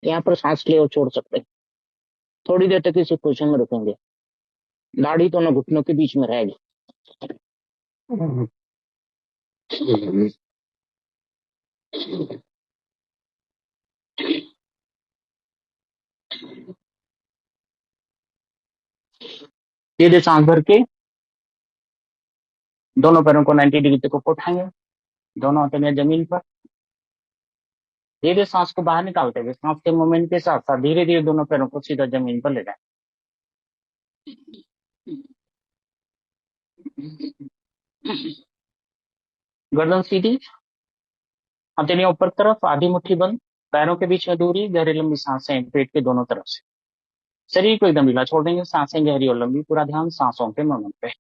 यहाँ पर सांस ले और छोड़ सकते हैं। थोड़ी देर तक इसी पोजिशन में रुकेंगे। दाढ़ी दोनों घुटनों के बीच में रहेगी। धीरे सांस भर के दोनों पैरों को 90 डिग्री तक ऊपर उठाएंगे। दोनों हथेलियां जमीन पर। धीरे सांस को बाहर निकालते हुए सांस के मूवमेंट के साथ साथ धीरे धीरे दोनों पैरों को सीधा जमीन पर ले जाए। गर्दन सीधी, हथेलियां ऊपर तरफ, आधी मुट्ठी बंद, पैरों के बीच में दूरी, गहरी लंबी सांसें पेट के दोनों तरफ से। शरीर को एकदम ढीला छोड़ देंगे, सांसें गहरी और लंबी, पूरा ध्यान सांसों के मूवमेंट पे।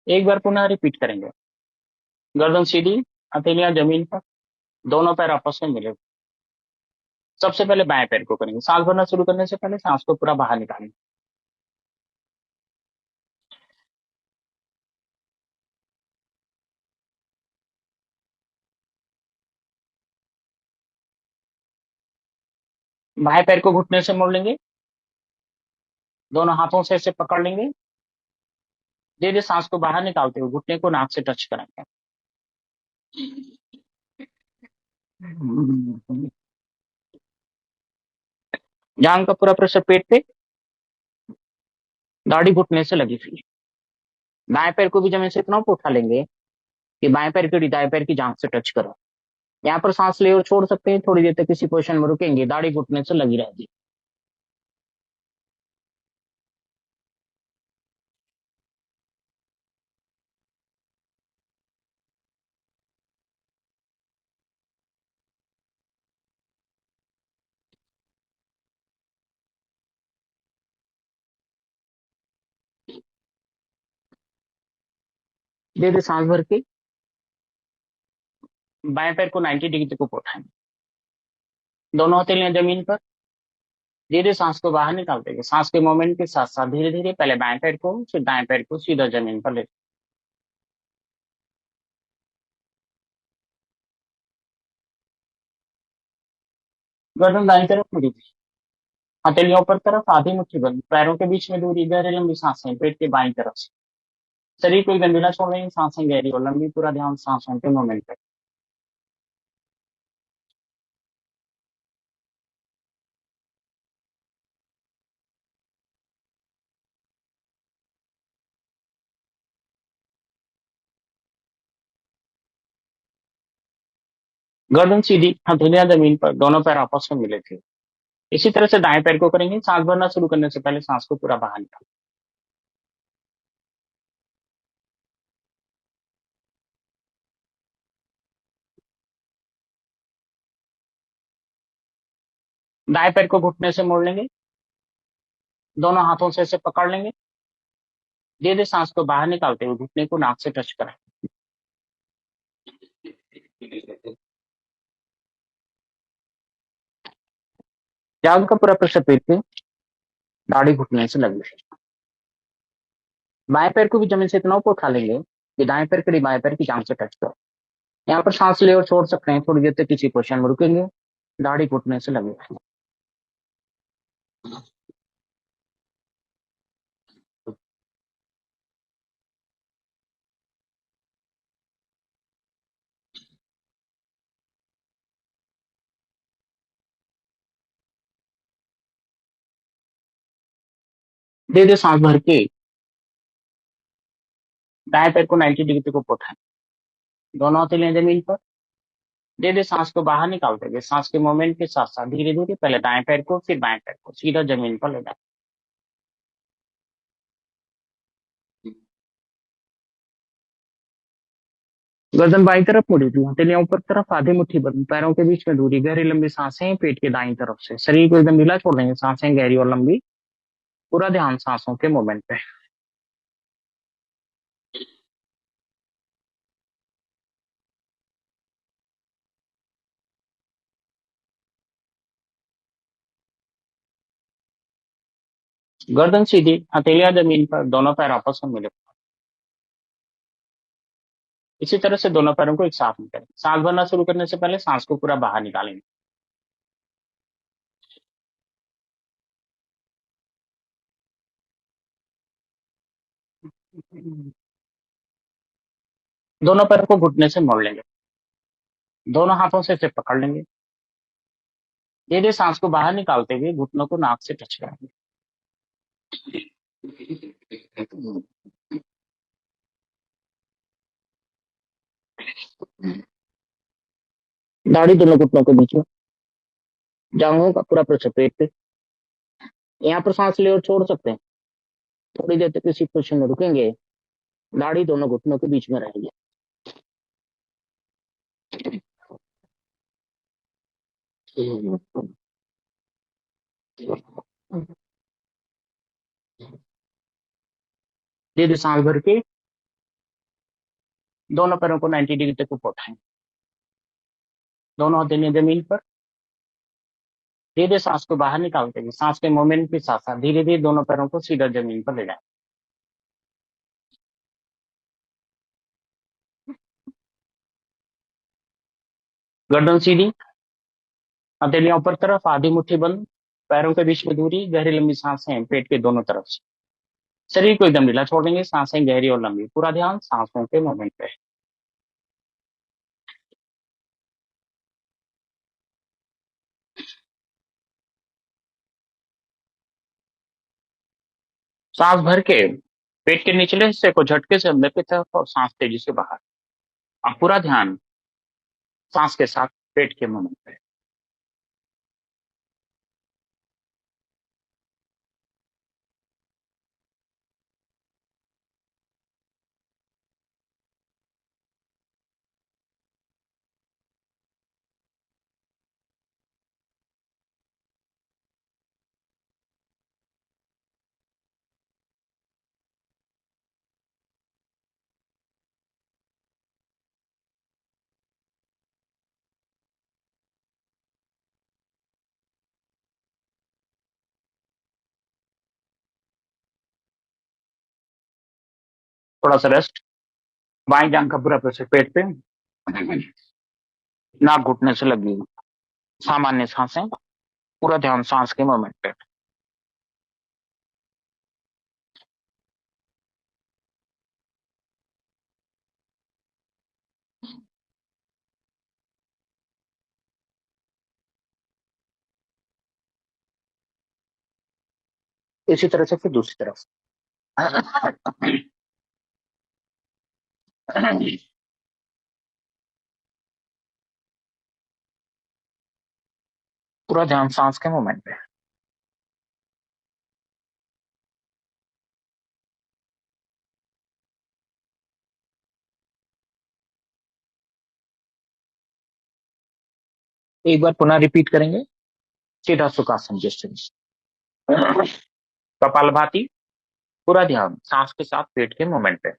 एक बार पुनः रिपीट करेंगे। गर्दन सीधी, हथेलियां जमीन पर, दोनों पैर आपस में मिले। सबसे पहले बाएं पैर को करेंगे। सांस भरना शुरू करने से पहले सांस को पूरा बाहर निकालेंगे। बाएं पैर को घुटने से मोड़ लेंगे। दोनों हाथों से ऐसे पकड़ लेंगे। धीरे धीरे सांस को बाहर निकालते हुए घुटने को नाक से टच करेंगे। जांग का पूरा प्रेशर पेट पे, दाढ़ी घुटने से लगी हुई। दाएं पैर को भी जमीन से इतना ऊपर उठा लेंगे कि बाएं पैर की दाएं पैर की जांग से टच करो। यहाँ पर सांस ले और छोड़ सकते हैं। थोड़ी देर तक किसी पोजिशन में रुकेंगे, दाढ़ी घुटने से लगी रहेगी। धीरे धीरे सांस भर के बाएं पैर को 90 डिग्री तक ऊपर उठाएंगे। दोनों हथेलियां जमीन पर। धीरे धीरे सांस को बाहर निकालते हुए सांस के मोमेंट के साथ साथ धीरे धीरे पहले बाएं पैर को फिर दाएं पैर को सीधा जमीन पर ले। गर्दन दाएं तरफ मुड़ी थी, हथेलियों पर तरफ, आधी मुट्ठी बंद, पैरों के बीच में दूरी, गहरी लंबी सांसें पेट के बाईं तरफ से। शरीर को एकदम ढीला छोड़ देंगे, सांसें गहरी और लंबी, पूरा ध्यान सांसों के मोमेंट पे। गर्दन सीधी, हथेलियां जमीन पर, दोनों पैर आपस में मिले थे। इसी तरह से दाएं पैर को करेंगे। सांस भरना शुरू करने से पहले सांस को पूरा बाहर निकाल। दाएं पैर को घुटने से मोड़ लेंगे। दोनों हाथों से ऐसे पकड़ लेंगे। धीरे धीरे सांस को बाहर निकालते हुए घुटने को नाक से टच करें। जांघ का पूरा प्रेशर पेट पे, दाढ़ी घुटने से लगी। बाएं पैर को भी जमीन से इतना ऊपर उठा लेंगे कि दाएं पैर कड़ी बाएं पैर की जांघ से टच करो। यहाँ पर सांस ले और छोड़ सकते हैं। थोड़ी देर तक किसी पोजिशन में रुकेंगे, दाढ़ी घुटने से लगे। धीरे धीरे सांस भर के दाएं पैर को 90 डिग्री तक ऊपर उठाएं। दोनों हथेलियां जमीन पर। धीरे धीरे सांस को बाहर निकालते हुए सांस के मोमेंट के साथ साथ धीरे धीरे पहले दाएं पैर को फिर बाएं पैर को सीधा जमीन पर ले जाए। गर्दन बाईं तरफ मुड़ी थी, हथेलियां ऊपर तरफ, आधी मुट्ठी बंद, पैरों के बीच में दूरी, गहरी लंबी सांसें पेट के दाईं तरफ से। शरीर को एकदम ढीला छोड़ देंगे, सांसें गहरी और लंबी, पूरा ध्यान सांसों के मूवमेंट पे। गर्दन सीधी, हथेलियां जमीन पर, दोनों पैर आपस में मिले। इसी तरह से दोनों पैरों को एक साथ में करें। सांस भरना शुरू करने से पहले सांस को पूरा बाहर निकालेंगे। दोनों पैरों को घुटने से मोड़ लेंगे। दोनों हाथों से इसे पकड़ लेंगे। धीरे धीरे सांस को बाहर निकालते हुए घुटनों को नाक से टच करेंगे। दाढ़ी दोनों घुटनों के बीच में, जांघों का पूरा प्रेशर पेट पे। यहाँ पर सांस ले और छोड़ सकते हैं। थोड़ी देर तक इसी पोजिशन में रुकेंगे। दाढ़ी दोनों घुटनों के बीच में रहेगी। धीरे धीरे सांस भर के दोनों पैरों को 90 डिग्री तक ऊपर उठाएं। दोनों हथेलियां जमीन पर। धीरे धीरे सांस को बाहर निकालते हुए सांस के मोमेंट के साथ साथ धीरे धीरे दोनों पैरों को सीधा जमीन पर ले जाएं। गर्दन सीधी, हथेलियां ऊपर तरफ, आधी मुट्ठी बंद, पैरों के बीच में दूरी, गहरी लंबी सांसें पेट के दोनों तरफ से। शरीर को एकदम ढीला छोड़ देंगे। सांसें गहरी और लंबी। पूरा ध्यान सांसों के मोमेंट पे है। सांस भर के पेट के निचले हिस्से को झटके से अंदर की तरफ और सांस तेजी से बाहर। अब पूरा ध्यान सांस के साथ पेट के मोमेंट पे है। थोड़ा सा रेस्ट। बाएं जांघ का पूरा प्रेशर पेट पे, नाक घुटने से लगी हुई। सामान्य सांसें। पूरा ध्यान सांस के मोमेंट पे। इसी तरह से फिर दूसरी तरफ। पूरा ध्यान सांस के मोमेंट पे। एक बार पुनः रिपीट करेंगे। सीधा सुखासन जिस कपालभाति। पूरा ध्यान सांस के साथ पेट के मोमेंट पे।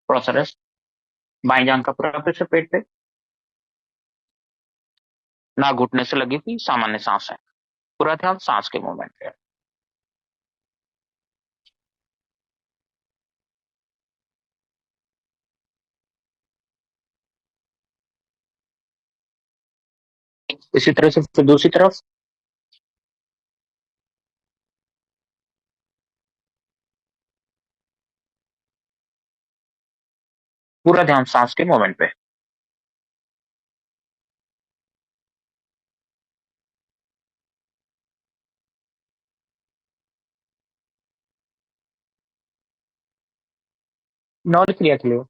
थोड़ा सा रेस्ट। बाएं जांघ का पूरा प्रेशर पेट पे, ना घुटने से लगी हुई सामान्य सांस है। पूरा ध्यान सांस के मूवमेंट पे। इसी तरह से फिर दूसरी तरफ। पूरा ध्यान सांस के मूवमेंट पे। नौल क्रिया के लिए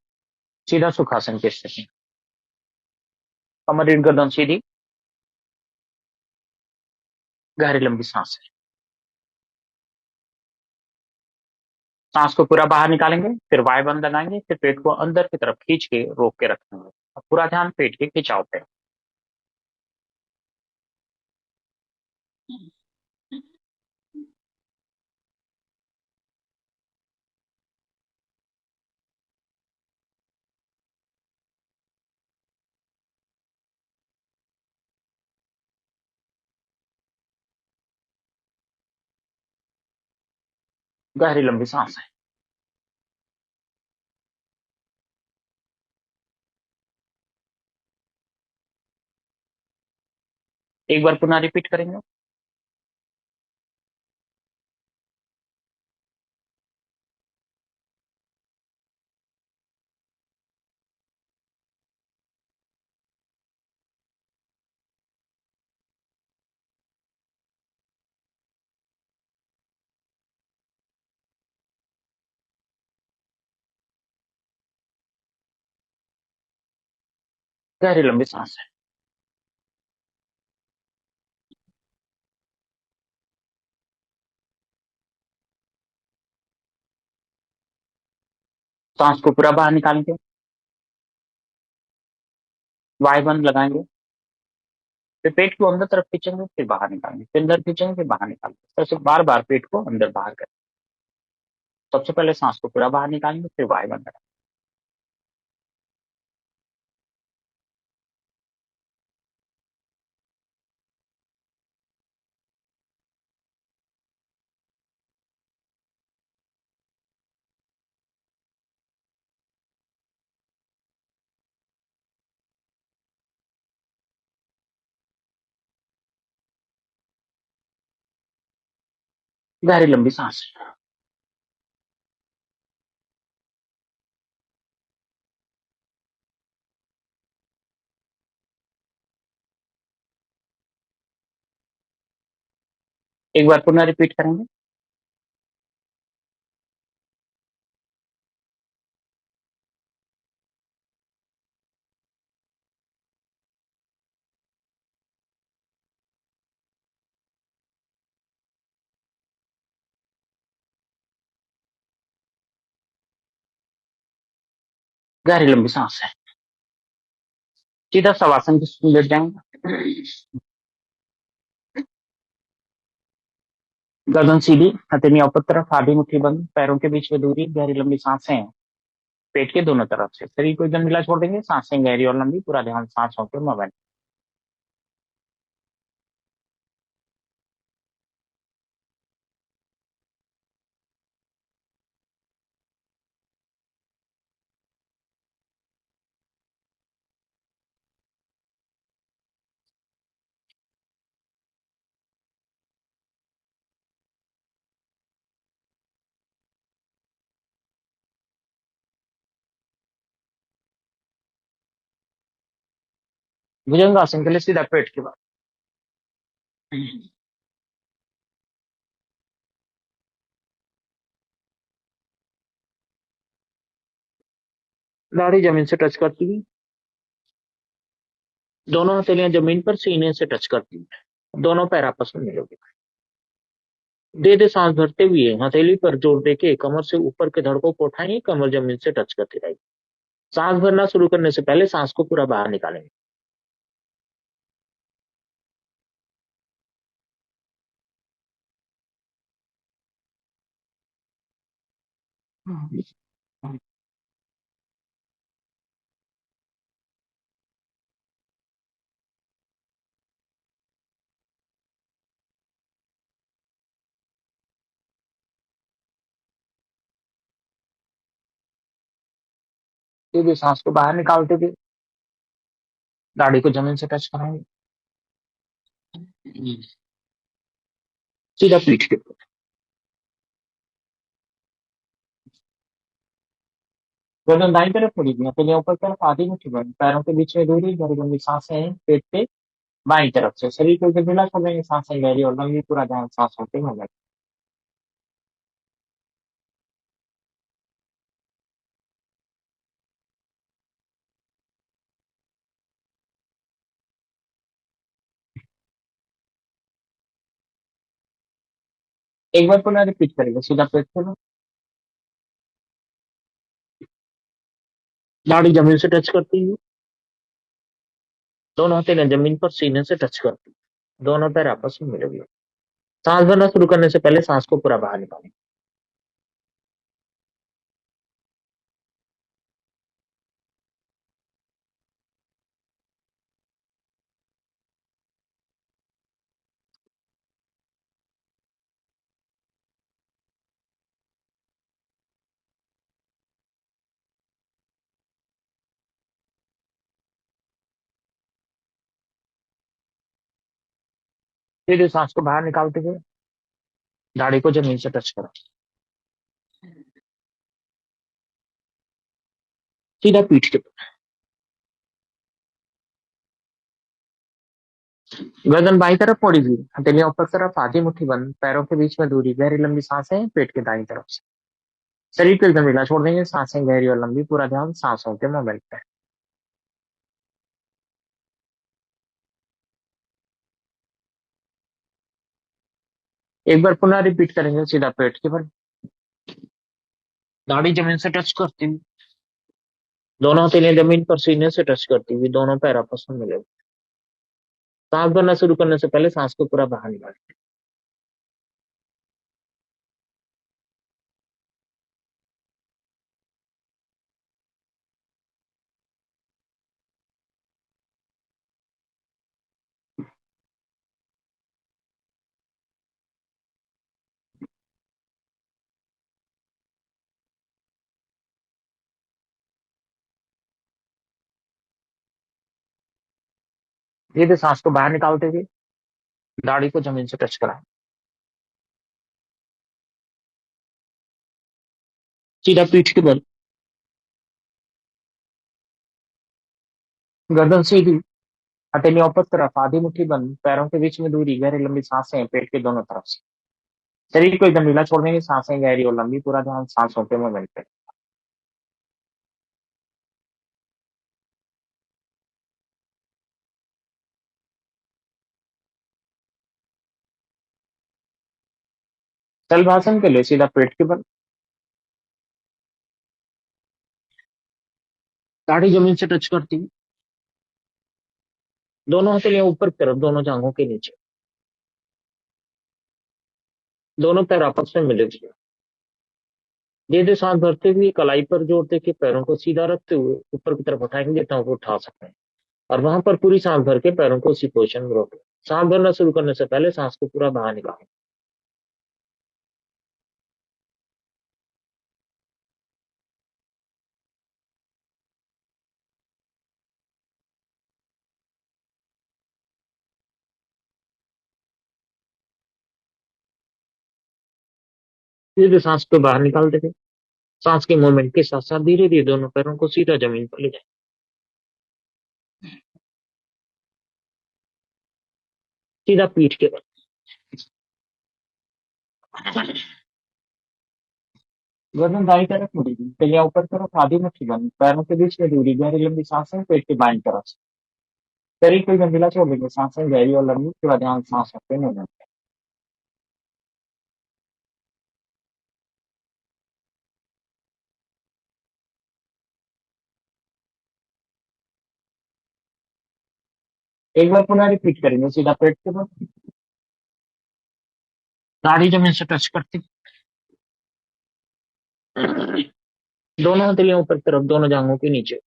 सीधा सुखासन की स्थिति। कमर रीढ़ गर्दन सीधी, गहरी लंबी सांस है। सांस को पूरा बाहर निकालेंगे, फिर वायु बंद लगाएंगे, फिर पेट को अंदर की तरफ खींच के रोक के रखेंगे। अब पूरा ध्यान पेट के खिंचाव पे। गहरी लंबी सांस है। एक बार पुनः रिपीट करेंगे। गहरी लंबी सांस है। सांस को पूरा बाहर निकालेंगे, वायु बंद लगाएंगे, फिर पेट को अंदर तरफ खींचेंगे, फिर बाहर निकालेंगे, फिर अंदर खींचेंगे, फिर बाहर निकालेंगे। ऐसे बार बार पेट को अंदर बाहर करें। सबसे पहले सांस को पूरा बाहर निकालेंगे, फिर वायु बंद लगाएंगे। गहरी लंबी सांस है। एक बार पुनः रिपीट करेंगे। गहरी लंबी सांस है। सीधा शवासन की लेट जाएंगे। गर्दन सीधी, हथेलियां ऊपर तरफ, आधी मुट्ठी बंद, पैरों के बीच में दूरी, गहरी लंबी सांसें। पेट के दोनों तरफ से शरीर को एकदम ढीला छोड़ देंगे, सांसें गहरी और लंबी, पूरा ध्यान सांसों के मूवमेंट। भुजंगासन के लिए सीधा पेट के बाद दाढ़ी जमीन से टच करती है, दोनों हथेलियां जमीन पर सीने से टच करती है, दोनों पैर आपस में मिलोगे। दे दे सांस भरते हुए हथेली पर जोर देके कमर से ऊपर के धड़कों को उठाएंगे, कमर जमीन से टच करती रहेगी। सांस भरना शुरू करने से पहले सांस को पूरा बाहर निकालेंगे। सीधे सांस को बाहर निकालते हुए दाढ़ी को जमीन से टच कराएंगे। सीधा पीठ के ऊपर। गर्दन दाईं तरफ मुड़ी, हथेलियां ऊपर तरफ, आधी मुट्ठी बंद, पैरों के बीच में दूरी, गहरी लंबी सांसें हैं पेट पे बाईं तरफ से। शरीर को एकदम ढीला छोड़ेंगे, सांसें गहरी और लंबी, पूरा ध्यान सांसों पे होगा। एक बार पुनः रिपीट करेंगे, सीधा पेट खोलो, दाढ़ी जमीन से टच करती हुई, दोनों हथेलियां जमीन पर सीने से टच करती हुई, दोनों पैर आपस में मिले हुए। सांस भरना शुरू करने से पहले सांस को पूरा बाहर निकालें। फिर सांस को बाहर निकालते हुए दाढ़ी को जमीन से टच करो, सीधा पीठ के ऊपर। गर्दन बाई तरफ मोड़ी हुई, हथेलियां ऊपर तरफ, आधी मुट्ठी बंद, पैरों के बीच में दूरी, गहरी लंबी सांसें पेट के दाईं तरफ से। शरीर को एकदम ढीला छोड़ देंगे, सांसें गहरी और लंबी, पूरा ध्यान सांसों के मूवमेंट पे। एक बार पुनः रिपीट करेंगे, सीधा पेट के बल, दाढ़ी जमीन से टच करती हुई, दोनों हथेलियां जमीन पर सीने से टच करती हुई, दोनों पैर आपस में मिले हुए। सांस भरना शुरू करने से पहले सांस को पूरा बाहर निकालें। धीरे सांस को बाहर निकालते हुए दाढ़ी को जमीन से टच कराएं, सीधा पीठ के बल, गर्दन सीधी, हथेलियां ऊपर तरफ, आधी मुट्ठी बंद, पैरों के बीच में दूरी, गहरी लंबी सांसें पेट के दोनों तरफ से। शरीर को एकदम ढीला छोड़ देंगे, सांसें गहरी और लंबी, पूरा ध्यान सांसों के मूवमेंट पे। तलभासन के लिए सीधा पेट के बल, दाढ़ी जमीन से टच करती हुई, दोनों हथेलियां ऊपर की तरफ, दोनों जांघों के नीचे, दोनों पैर आपस में मिले हुए। धीरे सांस भरते हुए कलाई पर जोर देके पैरों को सीधा रखते हुए ऊपर की तरफ उठाएंगे जितना वो उठा सकते हैं, और वहां पर पूरी सांस भर के पैरों को उसी पोजिशन में रोकें। सांस भरना शुरू करने से पहले सांस को पूरा बाहर निकालें। धीरे सांस को बाहर निकालते थे, सांस के मूवमेंट के साथ साथ धीरे धीरे दोनों पैरों को सीधा जमीन पर ले जाए, सीधा पीठ के बल, गर्दन दाईं तरफ मुड़ेगी, कलियां ऊपर तरफ, आधी मुट्ठी बंद, पैरों के बीच में दूरी, गहरी लंबी सांसें पेट की बाईं तरफ से। शरीर को गंभीरा छोड़ देंगे, सांसें गहरी और लंबी, पूरा ध्यान सांसों पे मूवमेंट। एक बार पुनः रिपीट करेंगे, सीधा पेट के बल, दाढ़ी जमीन से टच करती, दोनों हथेलियां ऊपर की तरफ, दोनों जांघों के नीचे,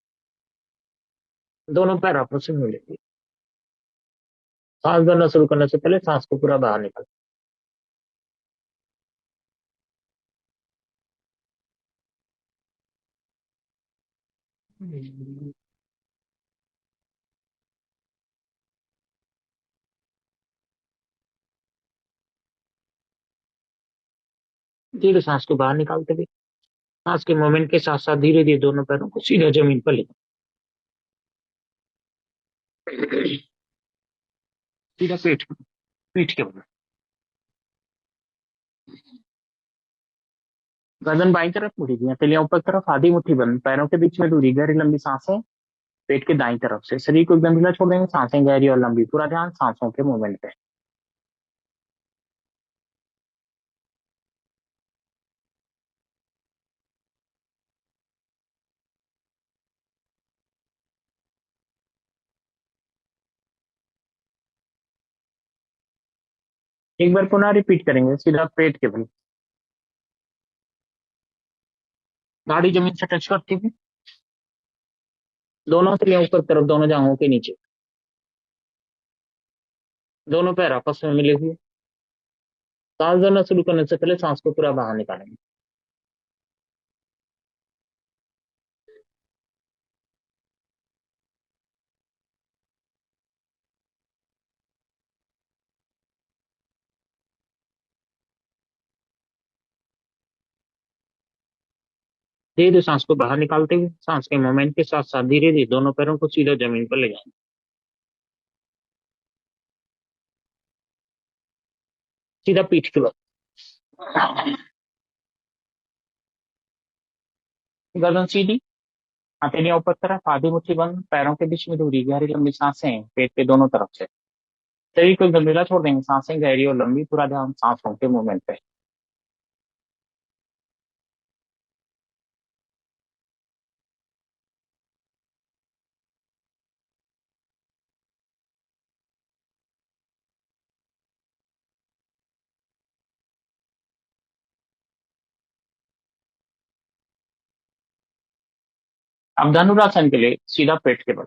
दोनों पैर आपस में मिले हुए। सांस भरना शुरू करने से पहले सांस को पूरा बाहर निकालें। धीरे सांस को बाहर निकालते हुए सांस के मोमेंट के साथ साथ धीरे धीरे दोनों पैरों को सीधा जमीन पर ले जाएं। सीधा पेट पीठ के बल, गर्दन बाईं तरफ मुड़ी हुई, हथेलियां ऊपर तरफ, आधी मुट्ठी बंद, पैरों के बीच में दूरी, गहरी लंबी सांसें पेट के दाईं तरफ से। शरीर को एकदम ढीला छोड़ देंगे, सांसें गहरी और लंबी, पूरा ध्यान सांसों के मूवमेंट पे। एक बार पुनः रिपीट करेंगे, सीधा पेट के बल, दाढ़ी जमीन से टच करती हुई, दोनों हथेलियां ऊपर तरफ, दोनों जांघों के नीचे, दोनों पैर आपस में मिले हुए। सांस लेना शुरू करने से पहले सांस को पूरा बाहर निकालेंगे। धीरे धीरे सांस को बाहर निकालते हुए, सांस के मोमेंट के साथ साथ धीरे धीरे दोनों पैरों को सीधा जमीन पर ले जाएंगे। सीधा पीठ के बल, गर्दन सीधी, हथेलियां ऊपर तरफ, आधी मुट्ठी बंद, पैरों के बीच में दूरी, गहरी लंबी सांसें पेट के दोनों तरफ से। शरीर को एकदम ढीला छोड़ देंगे, सांसें गहरी और लंबी, पूरा ध्यान सांसों के मूवमेंट पे। अब धनुरासन के लिए सीधा पेट के बल,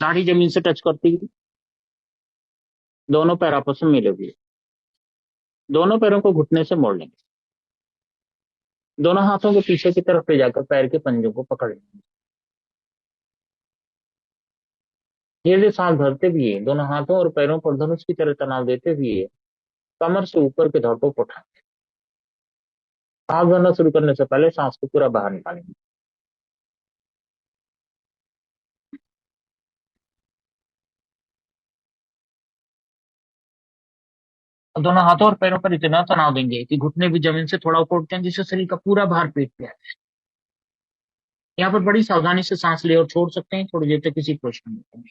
दाढ़ी जमीन से टच करती हुई, दोनों पैर आपस में मिले हुए, दोनों पैरों को घुटने से मोड़ लेंगे, दोनों हाथों को पीछे की तरफ ले जाकर पैर के पंजों को पकड़ लेंगे। धीरे धीरे सांस भरते हुए दोनों हाथों और पैरों पर धनुष की तरह तनाव देते हुए कमर से ऊपर के धड़कों को उठाएं। सांस भरना शुरू करने से पहले सांस को पूरा बाहर निकालेंगे। और दोनों हाथों और पैरों पर इतना तनाव देंगे कि घुटने भी जमीन से थोड़ा ऊपर उठते हैं, जिससे शरीर का पूरा भार पेट पे आए। यहाँ पर बड़ी सावधानी से सांस ले और छोड़ सकते हैं, थोड़ी देर तक किसी पोजिशन में रखें।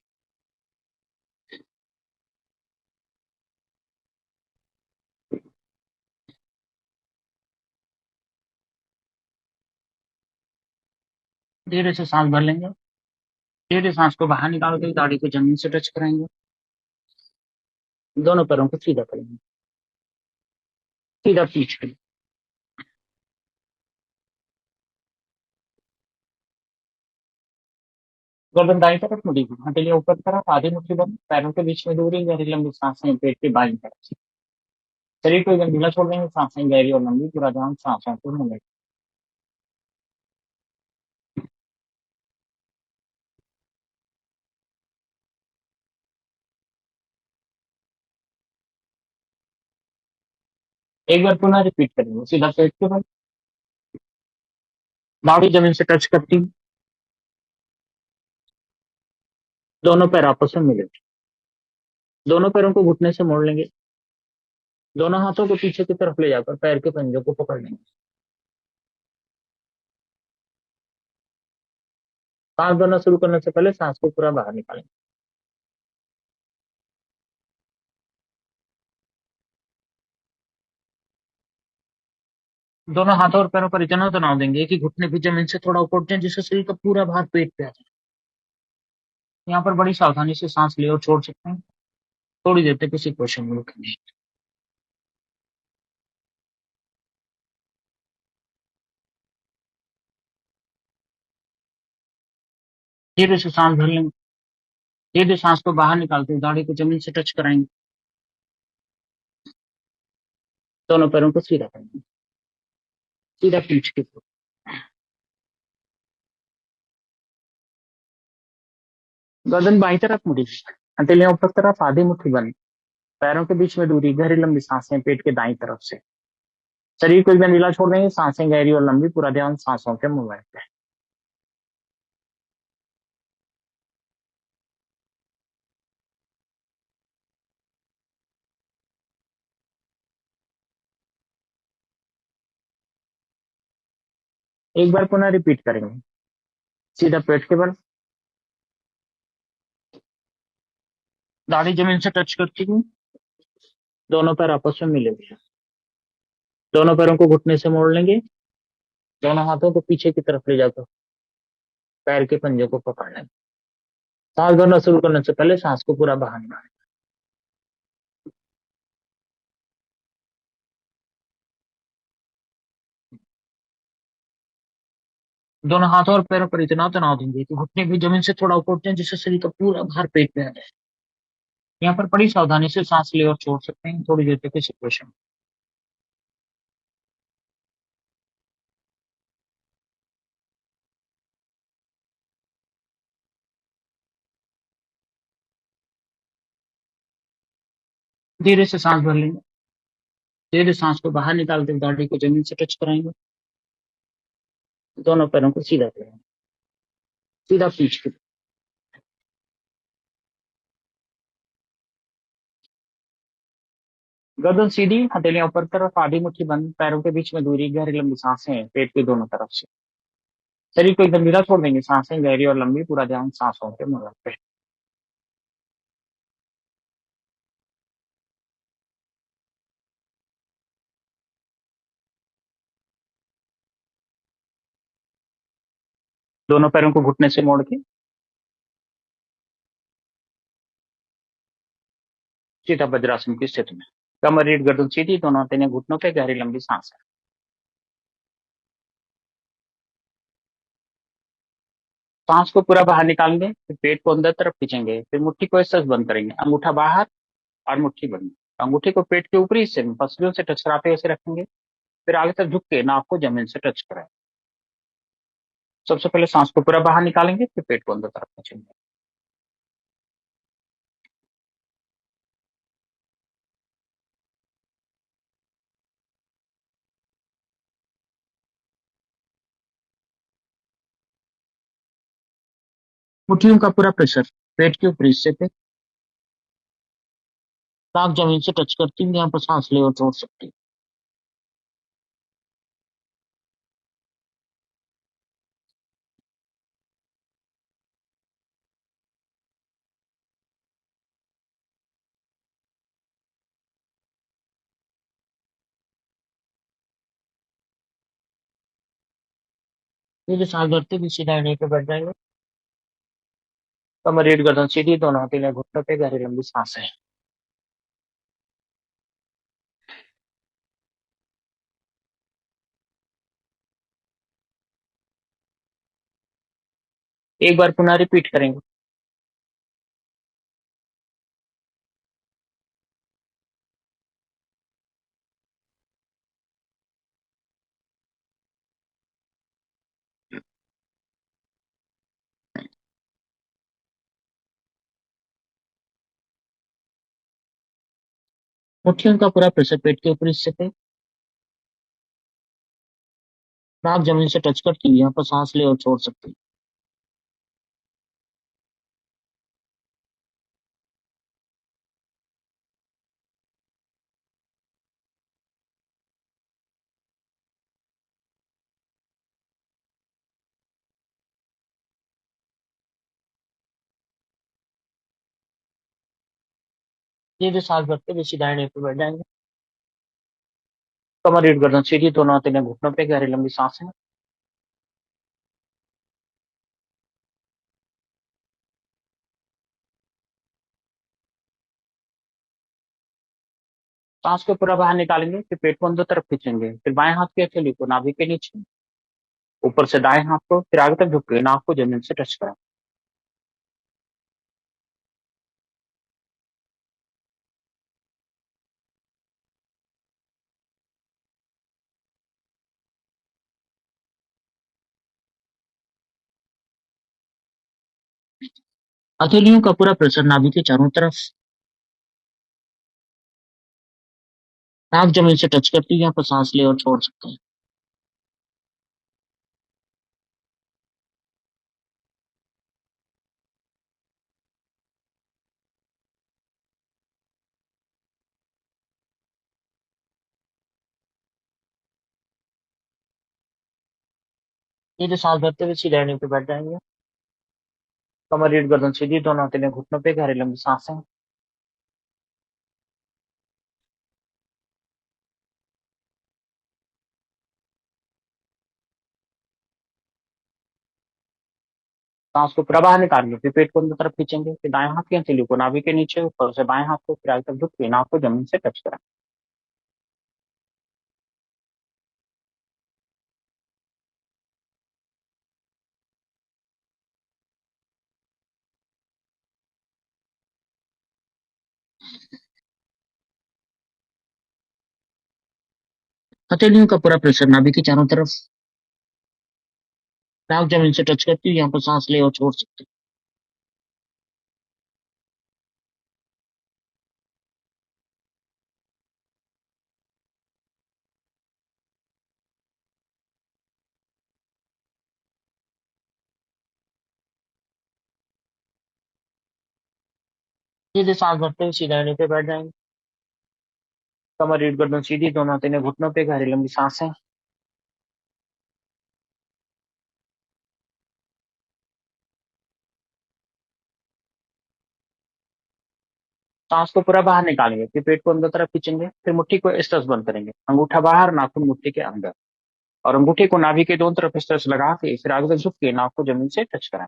धीरे से सांस भर लेंगे, धीरे सांस को बाहर निकाल के दाढ़ी को जमीन से टच कराएंगे, दोनों पैरों को सीधा करेंगे, सीधा पीछ करें। गर्दन दाईं तरफ मुड़ेगी, हथेलियां ऊपर तरफ, आधी मुट्ठी बंद, पैरों के बीच में दूरी, गहरी लंबी सांसें पेट के बाईं तरफ से। शरीर को एकदम ढीला छोड़ देंगे, सांसें गहरी और लंबी, पूरा ध्यान सांसों पर होने। एक बार पुनः रिपीट करेंगे, सीधा पेट के बल, दाढ़ी जमीन से टच करती, दोनों पैर आपस में मिले, दोनों पैरों को घुटने से मोड़ लेंगे, दोनों हाथों को पीछे की तरफ ले जाकर पैर के पंजों को पकड़ लेंगे। सांस भरना शुरू करने से पहले सांस को पूरा बाहर निकालेंगे। दोनों हाथों और पैरों पर इतना तनाव देंगे कि घुटने भी जमीन से थोड़ा ऊपर उठते हैं, जिससे शरीर का पूरा भार पेट पे आ जाए। यहाँ पर बड़ी सावधानी से सांस ले और छोड़ सकते हैं, थोड़ी देर तक इसी पोजिशन में रखेंगे। धीरे से सांस भर लेंगे, धीरे धीरे सांस को बाहर निकालते हुए दाढ़ी को जमीन से टच कराएंगे, दोनों पैरों को सीधा करेंगे, सीधा पीठ के ऊपर। गर्दन बाईं तरफ मुड़ी, हथेलियां ऊपर तरफ, आधी मुट्ठी बंद, पैरों के बीच में दूरी, गहरी लंबी सांसें पेट के दाईं तरफ से। शरीर को एकदम ढीला छोड़ देंगे, सांसें गहरी और लंबी, पूरा ध्यान सांसों के मूवमेंट पे। एक बार पुनः रिपीट करेंगे, सीधा पेट के बल, दाढ़ी जमीन से टच करती हुई, दोनों पैर आपस में मिले हुए, दोनों पैरों को घुटने से मोड़ लेंगे, दोनों हाथों को पीछे की तरफ ले जाकर पैर के पंजों को पकड़ लेंगे। सांस भरना शुरू करने से पहले सांस को पूरा बाहर निकालें। दोनों हाथों और पैरों पर इतना तनाव देंगे कि घुटने भी जमीन से थोड़ा ऊपर उठते हैं, जिससे शरीर का पूरा भार पेट पे आ जाए। यहाँ पर बड़ी सावधानी से सांस ले और छोड़ सकते हैं थोड़ी देर तक इस सिचुएशन। धीरे से सांस भर लेंगे। धीरे सांस को बाहर निकालते हुए दाढ़ी को जमीन से टच कराएंगे। दोनों पैरों को सीधा करेंगे, सीधा पीछ के। गर्दन सीधी, हथेलियां ऊपर तरफ, आधी मुट्ठी बंद, पैरों के बीच में दूरी, गहरी लंबी सांसें पेट के दोनों तरफ से। शरीर को एकदम ढीला छोड़ देंगे, सांसें गहरी और लंबी, पूरा ध्यान सांसों के मतलब पे। दोनों पैरों को घुटने से मोड़ के सीधा वज्रासन की स्थिति में। कमर रीढ़ गर्दन सीधी, दोनों हथेलियां घुटनों पे, गहरी लंबी सांस। सांस को पूरा बाहर निकालेंगे, फिर पेट को अंदर तरफ खींचेंगे, फिर मुट्ठी को इस तरह बंद करेंगे, अंगूठा बाहर और मुट्ठी बंद। अंगूठे को पेट के ऊपरी हिस्से में पसलियों से टच कराते हुए ऐसे रखेंगे। फिर आगे तक झुक के नाक को जमीन से टच कराएं। सबसे पहले सांस को पूरा बाहर निकालेंगे, फिर पेट को अंदर तरफ खींचेंगे। मुट्ठियों का पूरा प्रेशर पेट के ऊपरी हिस्से पे, नाक जमीन से टच करती है, यहाँ पर सांस ले और छोड़ सकती है। धीरे सांस भरते हुए सीधा एड़े पे बैठ जाएंगे। कमर रीढ़ गर्दन सीधी, दोनों हथेलियां घुटनों पे, गहरी लंबी सांस है। एक बार पुनः रिपीट करेंगे। मुट्ठियों का पूरा प्रेशर पेट के ऊपरी हिस्से पे, नाक जमीन से टच करती है, यहाँ पर सांस ले और छोड़ सकती है। धीरे सांस भरते हुए सीधा एड़े पे बैठ जाएंगे। कमर रीढ़ गर्दन सीधी, दोनों हथेलियां घुटनों पे, गहरी लंबी सांस है। सांस को पूरा बाहर निकालेंगे, फिर पेट को अंदर तरफ खींचेंगे, फिर बाएं हाथ की हथेली को नाभि के नीचे, ऊपर से दाएं हाथ को, फिर आगे तक झुक के नाक को जमीन से टच करें। हथेलियों का पूरा प्रेशर नाभि के चारों तरफ, नाक जमीन से टच करती है, यहाँ पर सांस ले और छोड़ सकते हैं। धीरे सांस भरते हुए सीधा एड़े पे बैठ जाएंगे। कमर रीढ़ गर्दन सीधी, दोनों हथेलियां घुटनों पे, गहरी लंबी सांस है। सांस को पूरा बाहर निकालेंगे, फिर पेट को अंदर तरफ खींचेंगे, फिर दाएं हाथ की हथेली को नाभि के नीचे, ऊपर से बाएं हाथ को फिर आगे तक झुक के नाक को जमीन से टच करें। हथेलियों का पूरा प्रेशर नाभि के चारों तरफ, नाक जमीन से टच करती हुई यहाँ पर सांस ले और छोड़ सकते हैं। सीधे सांस भरते हुए सीधा रहने पे बैठ जाएंगे। कमर रीढ़ गर्दन सीधी, दोनों हथेलियां घुटनों पे, गहरी लंबी सांसें। सांस को पूरा बाहर निकालेंगे, फिर पेट को अंदर तरफ खींचेंगे, फिर मुट्ठी को इस तरह से बंद करेंगे, अंगूठा बाहर, नाखून मुट्ठी के अंदर, और अंगूठे को नाभि के दोनों तरफ इस तरह से लगा के फिर आगे तक झुक के नाक को जमीन से टच कराएं।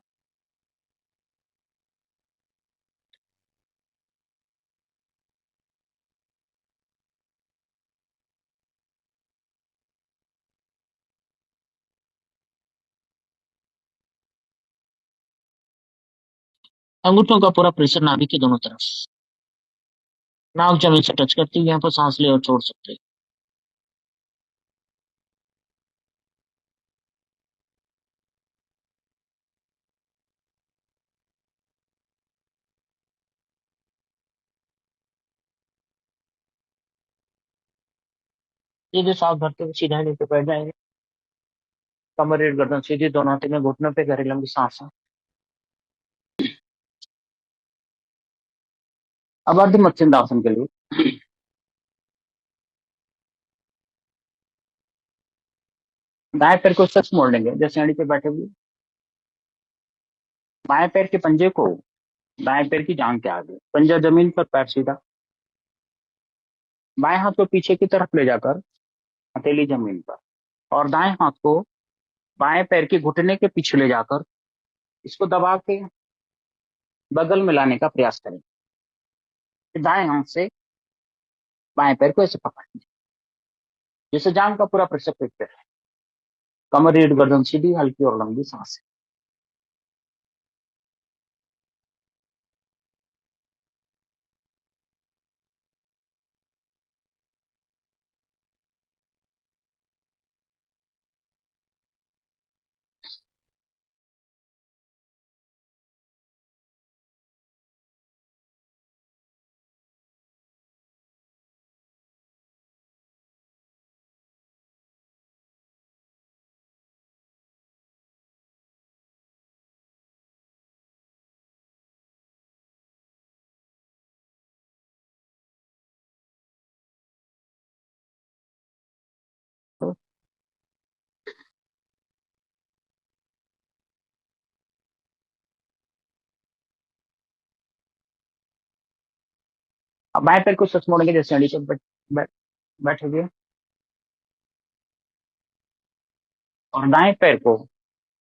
अंगूठों का पूरा प्रेशर नाभि के दोनों तरफ, नाक जमीन से टच करती हुई यहाँ पर सांस ले और छोड़ सकते हैं। सीधे सांस भरते हुए सीधा नीचे बैठ जाएंगे। कमर रीढ़ गर्दन सीधी, दोनों हथेलियां घुटनों पे, गहरी लंबी सांसें। अब अर्ध मत्स्य आसन के लिए दाएं पैर को सच मोड़ लेंगे, जैसे अड़ी पे बैठे हुए। बाएं पैर के पंजे को दाएं पैर की जांग के आगे, पंजा जमीन पर, पैर सीधा। बाएं हाथ को पीछे की तरफ ले जाकर हथेली जमीन पर, और दाएं हाथ को बाएं पैर के घुटने के पीछे ले जाकर इसको दबा के बगल में लाने का प्रयास करें। फिर दाएं हाथ से बाएं पैर को ऐसे पकड़ें, जिससे जांग का पूरा प्रेशर पेट पे रहे। कमर रीढ़ गर्दन सीधी, हल्की और लंबी सांस। तो अब बाएं पैर को सच मोड़ेंगे, जैसे अड़ी पर बैठ, बैठे हुए, और दाएं पैर को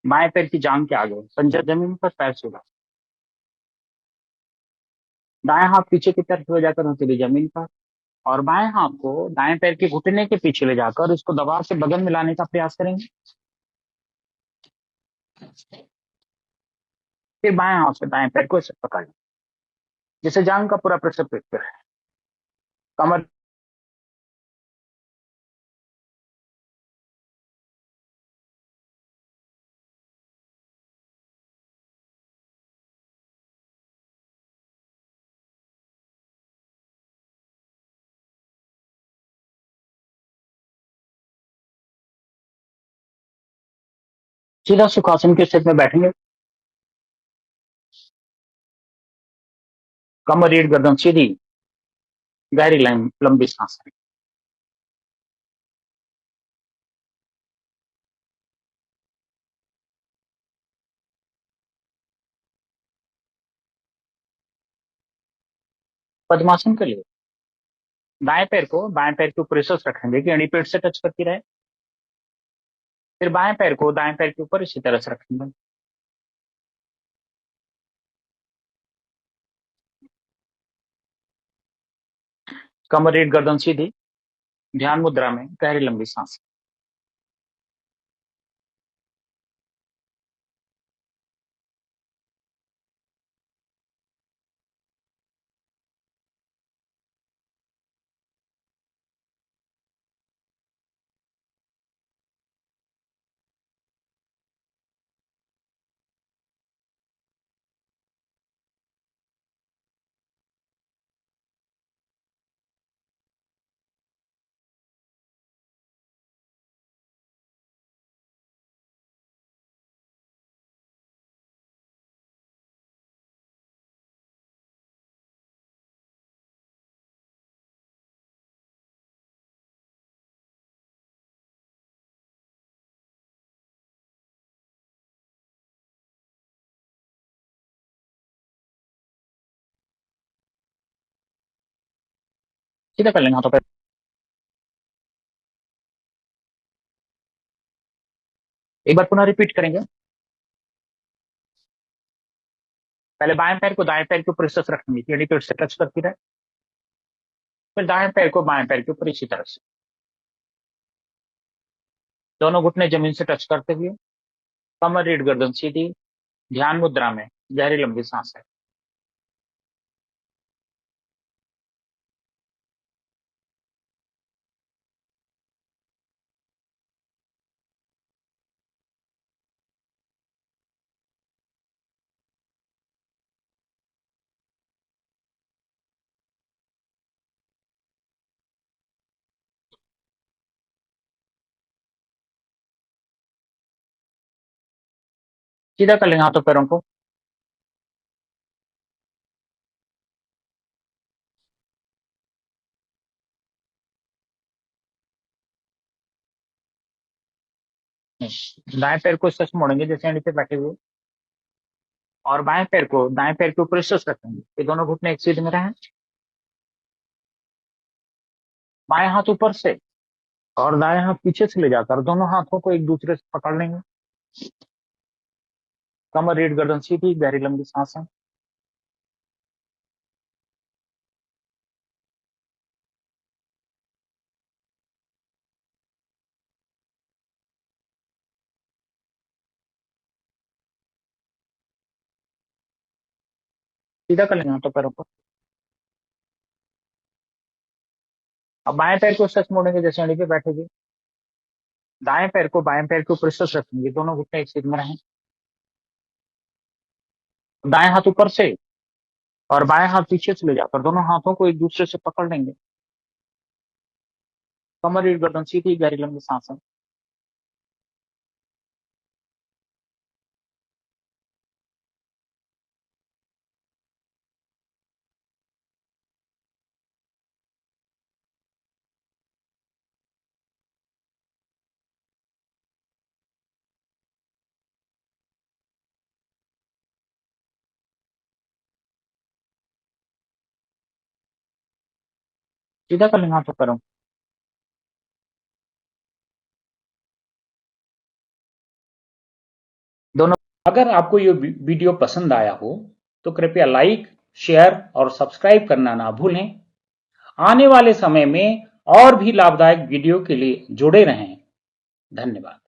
बाएं पैर की जांग के आगे, पंजा जमीन पर, पैर सीधा। दाएं हाथ पीछे की तरफ ले जाकर हथेली जमीन पर, और बाएं हाथ को दाएं पैर के घुटने के पीछे ले जाकर इसको दबा के बगल में लाने का प्रयास करेंगे। फिर बाएं हाथ से दाएं पैर को ऐसे पकड़ लें, जिससे जांग का पूरा प्रेशर पेट पे रहे। कमर सीधा सुखासन के स्थिति में बैठेंगे। कमर रीढ़ गर्दन सीधी, गहरी लाइन लंबी सांस। पद्मासन के लिए दाएं पैर को बाएं पैर के ऊपर ऐसे रखेंगे कि अड़ी पेट से टच करती रहे। फिर बाएं पैर को दाएं पैर के ऊपर इसी तरह से रखेंगे। कमर रीढ़ गर्दन सीधी, ध्यान मुद्रा में गहरी लंबी सांस। सीधा कर लेंगे हाथों पर। एक बार पुनः रिपीट करेंगे। पहले बाएं पैर को दाएं पैर के ऊपर इस तरह रखेंगे, एड़ी पेट से टच करती रहे। फिर दाएं पैर को बाएं पैर के ऊपर इसी तरह से, दोनों घुटने जमीन से टच करते हुए, कमर रीढ़ गर्दन सीधी, ध्यान मुद्रा में गहरी लंबी सांस है। सीधा कर लेंगे हाथों पैरों को। दाएं पैर को इस तरह से मोड़ेंगे जैसे एड़ी पे बैठे हुए, और बाएं पैर को दाएं पैर के ऊपर इस तरह से रखेंगे, ये दोनों घुटने एक सीध में रहें। बाएं हाथ ऊपर से और दाएं हाथ पीछे से ले जाकर दोनों हाथों को एक दूसरे से पकड़ लेंगे। कमर रीढ़ गर्दन सीधी, गहरी लंबी सांस है। सीधा कर लेंगे हाथों पैरों को। अब बाएं पैर को सच मोड़ेंगे जैसे एड़ी पे बैठेगी, दाएं पैर को बाएं पैर के ऊपर सच रखेंगे, दोनों घुटने एक सीध में रहें। दाएं हाथ ऊपर से और बाएं हाथ पीछे से ले जाकर दोनों हाथों को एक दूसरे से पकड़ लेंगे। कमर रीढ़ गर्दन सीधी, गहरी लंबी सांस है। सीधा कर लेंगे हाथों पैरों को। दोनों। अगर आपको ये वीडियो पसंद आया हो तो कृपया लाइक, शेयर और सब्सक्राइब करना ना भूलें। आने वाले समय में और भी लाभदायक वीडियो के लिए जुड़े रहें। धन्यवाद।